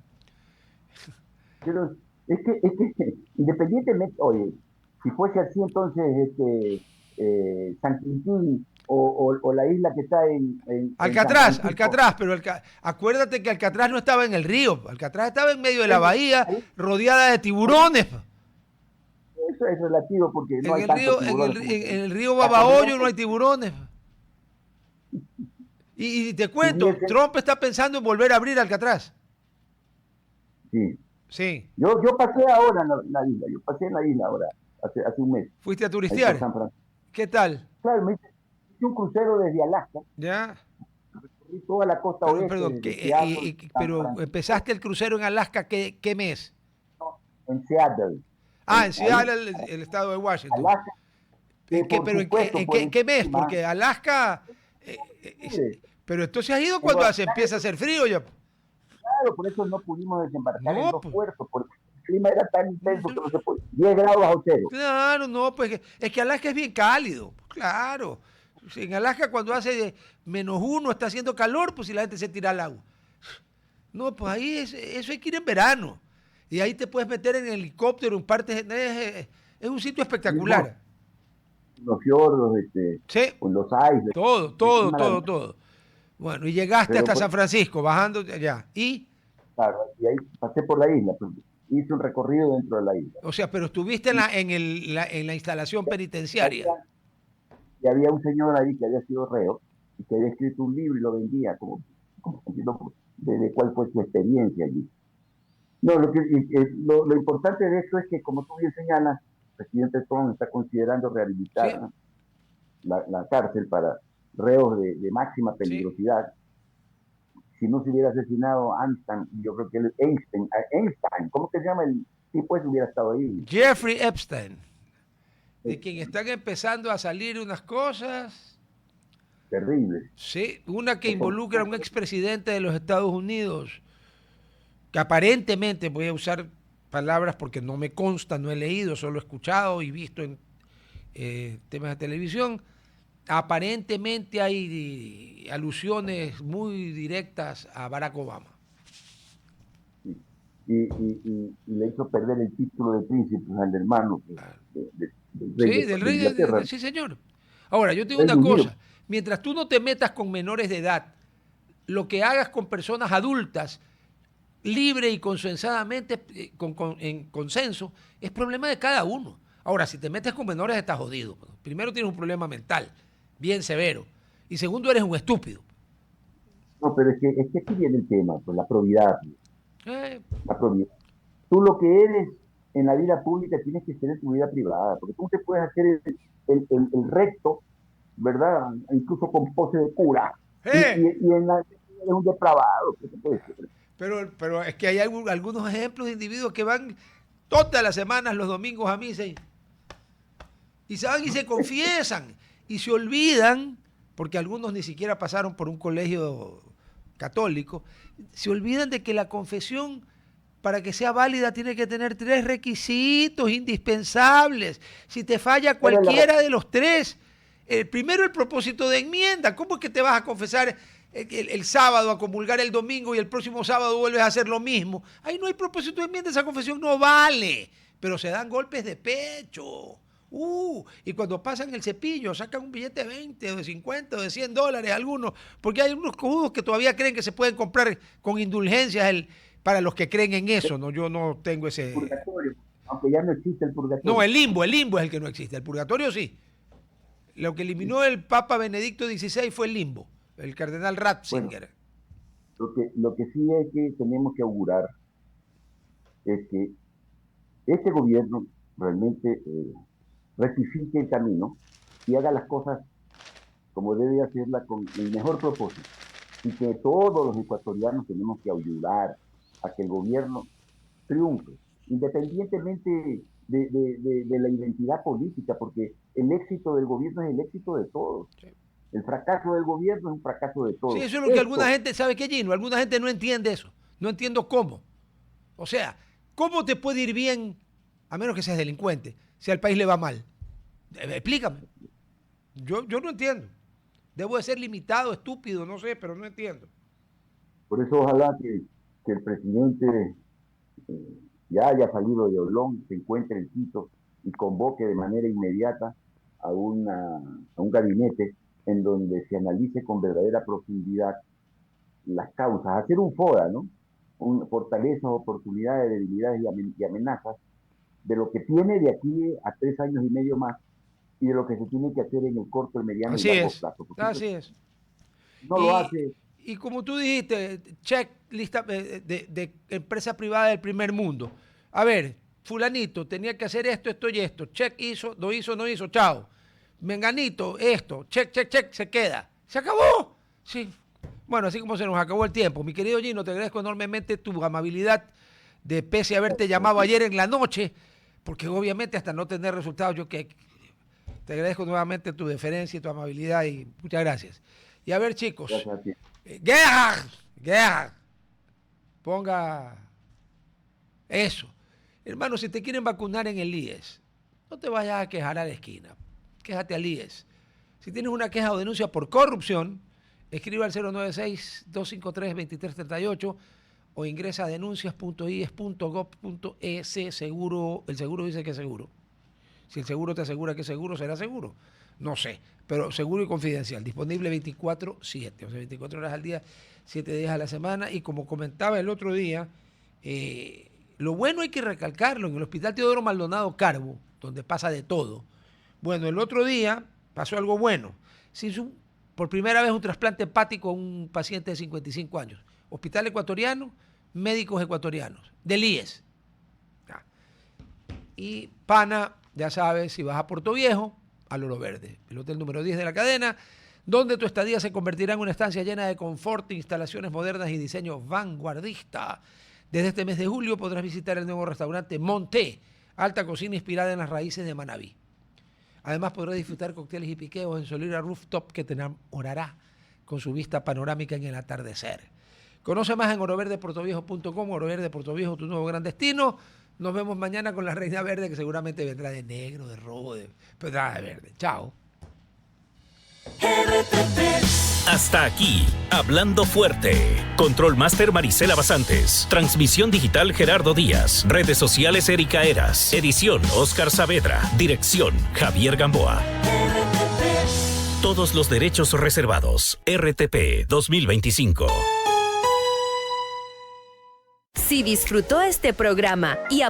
Pero es que independientemente, oye, si fuese así entonces San Quintín o la isla que está en Alcatraz, pero acuérdate que Alcatraz no estaba en el río, Alcatraz estaba en medio de la bahía, rodeada de tiburones. Eso es relativo porque no hay tantos tiburones. En el río Babahoyo no hay tiburones. Y te cuento, Trump está pensando en volver a abrir Alcatraz. Sí. Sí. Yo pasé ahora en la isla, ahora, hace un mes. ¿Fuiste a turistear? ¿Qué tal? Claro, me hice un crucero desde Alaska. Ya. Recorrí toda la costa oeste. Perdón, pero empezaste el crucero en Alaska, ¿qué mes? No, en Seattle. En Seattle, el estado de Washington. Alaska. ¿Pero en qué mes? Porque Alaska... pero entonces has ido cuando se empieza a hacer frío ya. Claro, por eso no pudimos desembarcar en los puertos, porque el clima era tan intenso que no se podía. 10 grados bajo cero. Claro, no, pues es que Alaska es bien cálido, claro. En Alaska cuando hace -1 está haciendo calor, pues si la gente se tira al agua. No, pues ahí eso hay que ir en verano. Y ahí te puedes meter en helicóptero, en partes, es un sitio espectacular. Los fiordos, con los icebergs. Todo. Bueno, y llegaste hasta San Francisco, bajando allá. ¿Y? Claro, y ahí pasé por la isla, pues, hice un recorrido dentro de la isla. O sea, pero estuviste en la instalación penitenciaria. Y había un señor ahí que había sido reo y que había escrito un libro y lo vendía como de cuál fue su experiencia allí. No, lo importante de esto es que, como tú bien señalas, el presidente Trump está considerando rehabilitar la cárcel para reos de máxima peligrosidad. si no se hubiera asesinado a Einstein, yo creo que Einstein, ¿cómo que se llama el tipo ese? Hubiera estado ahí. Jeffrey Epstein, de quien están empezando a salir unas cosas. Terrible. Sí, una que involucra a un expresidente de los Estados Unidos, que aparentemente, voy a usar palabras porque no me consta, no he leído, solo he escuchado y visto en temas de televisión, aparentemente hay alusiones muy directas a Barack Obama. Sí. Y le hizo perder el título de príncipe al hermano pues, del rey Sí, del de rey Inglaterra. sí señor. Ahora, yo te digo una Reino Unido. cosa, mientras tú no te metas con menores de edad, lo que hagas con personas adultas, libre y consensadamente, en consenso, es problema de cada uno. Ahora, si te metes con menores, estás jodido. Primero tienes un problema mental, bien severo. Y segundo, eres un estúpido. No, pero es que aquí viene el tema, pues la probidad. Eh, La probidad. Tú lo que eres en la vida pública tienes que ser en tu vida privada, porque tú te puedes hacer el recto, ¿verdad? Incluso con pose de cura. Y en la es un depravado. ¿Qué te puede ser? pero es que hay algunos ejemplos de individuos que van todas las semanas, los domingos a misa y se van y se confiesan y se olvidan, porque algunos ni siquiera pasaron por un colegio católico, se olvidan de que la confesión, para que sea válida, tiene que tener 3 requisitos indispensables. Si te falla cualquiera de los 3, primero el propósito de enmienda. ¿Cómo es que te vas a confesar el sábado, a comulgar el domingo y el próximo sábado vuelves a hacer lo mismo? Ahí no hay propósito de enmienda, esa confesión no vale. Pero se dan golpes de pecho. Y cuando pasan el cepillo, sacan un billete de 20 o de 50 o de $100 algunos, porque hay unos cojudos que todavía creen que se pueden comprar con indulgencias para los que creen en eso, ¿no? Yo no tengo ese... Purgatorio, aunque ya no existe el purgatorio. No, el limbo es el que no existe, el purgatorio sí. Lo que eliminó el Papa Benedicto XVI fue el limbo, el cardenal Ratzinger. Bueno, lo que sí es que tenemos que augurar es que este gobierno realmente rectifique el camino y haga las cosas como debe hacerla con el mejor propósito. Y que todos los ecuatorianos tenemos que ayudar a que el gobierno triunfe, independientemente de la identidad política, porque el éxito del gobierno es el éxito de todos. Sí. El fracaso del gobierno es un fracaso de todos. Sí, eso es lo que alguna gente, ¿sabe qué, Gino? Alguna gente no entiende eso. No entiendo cómo. O sea, ¿cómo te puede ir bien, a menos que seas delincuente, si al país le va mal? Explícame. Yo no entiendo. Debo de ser limitado, estúpido, no sé, pero no entiendo. Por eso ojalá que el presidente ya haya salido de Olón, se encuentre en Quito y convoque de manera inmediata a un gabinete en donde se analice con verdadera profundidad las causas, hacer un FODA, ¿no? Fortalezas, oportunidades, debilidades y amenazas de lo que tiene de aquí a 3 años y medio más y de lo que se tiene que hacer en el corto, el mediano y largo plazo. Así es. No lo hace. Y como tú dijiste, check lista de empresa privada del primer mundo. A ver, fulanito tenía que hacer esto, esto y esto. Check hizo, no hizo, chao. Menganito, esto, check, se queda. ¿Se acabó? Sí. Bueno, así como se nos acabó el tiempo. Mi querido Gino, te agradezco enormemente tu amabilidad de pese a haberte llamado ayer en la noche, porque obviamente hasta no tener resultados, yo que te agradezco nuevamente tu deferencia y tu amabilidad y muchas gracias. Y a ver, chicos, Gerhard, ponga eso. Hermano, si te quieren vacunar en el IES, no te vayas a quejar a la esquina, quéjate al IES. Si tienes una queja o denuncia por corrupción, escribe al 096-253-2338 o ingresa a denuncias.ies.gov.es. Seguro, el seguro dice que es seguro. Si el seguro te asegura que es seguro, será seguro. No sé, pero seguro y confidencial. Disponible 24/7, o sea, 24 horas al día, 7 días a la semana. Y como comentaba el otro día, lo bueno hay que recalcarlo, en el Hospital Teodoro Maldonado Carbo, donde pasa de todo. Bueno, el otro día pasó algo bueno. Se hizo por primera vez un trasplante hepático a un paciente de 55 años. Hospital ecuatoriano, médicos ecuatorianos, del IES. Y pana, ya sabes, si vas a Puerto Viejo, al Oro Verde, el hotel número 10 de la cadena, donde tu estadía se convertirá en una estancia llena de confort, instalaciones modernas y diseño vanguardista. Desde este mes de julio podrás visitar el nuevo restaurante Monté, alta cocina inspirada en las raíces de Manabí. Además podrás disfrutar cócteles y piqueos en Solera Rooftop que te enamorará con su vista panorámica en el atardecer. Conoce más en oroverdeportoviejo.com, Oro Verde Puerto Viejo, tu nuevo gran destino. Nos vemos mañana con la Reina Verde, que seguramente vendrá de negro, de rojo, pero nada de verde. Chao. Hasta aquí, Hablando Fuerte. Control Master Marisela Basantes. Transmisión digital Gerardo Díaz. Redes sociales Erika Eras. Edición Oscar Saavedra. Dirección Javier Gamboa. Todos los derechos reservados. RTP 2025. Si disfrutó este programa y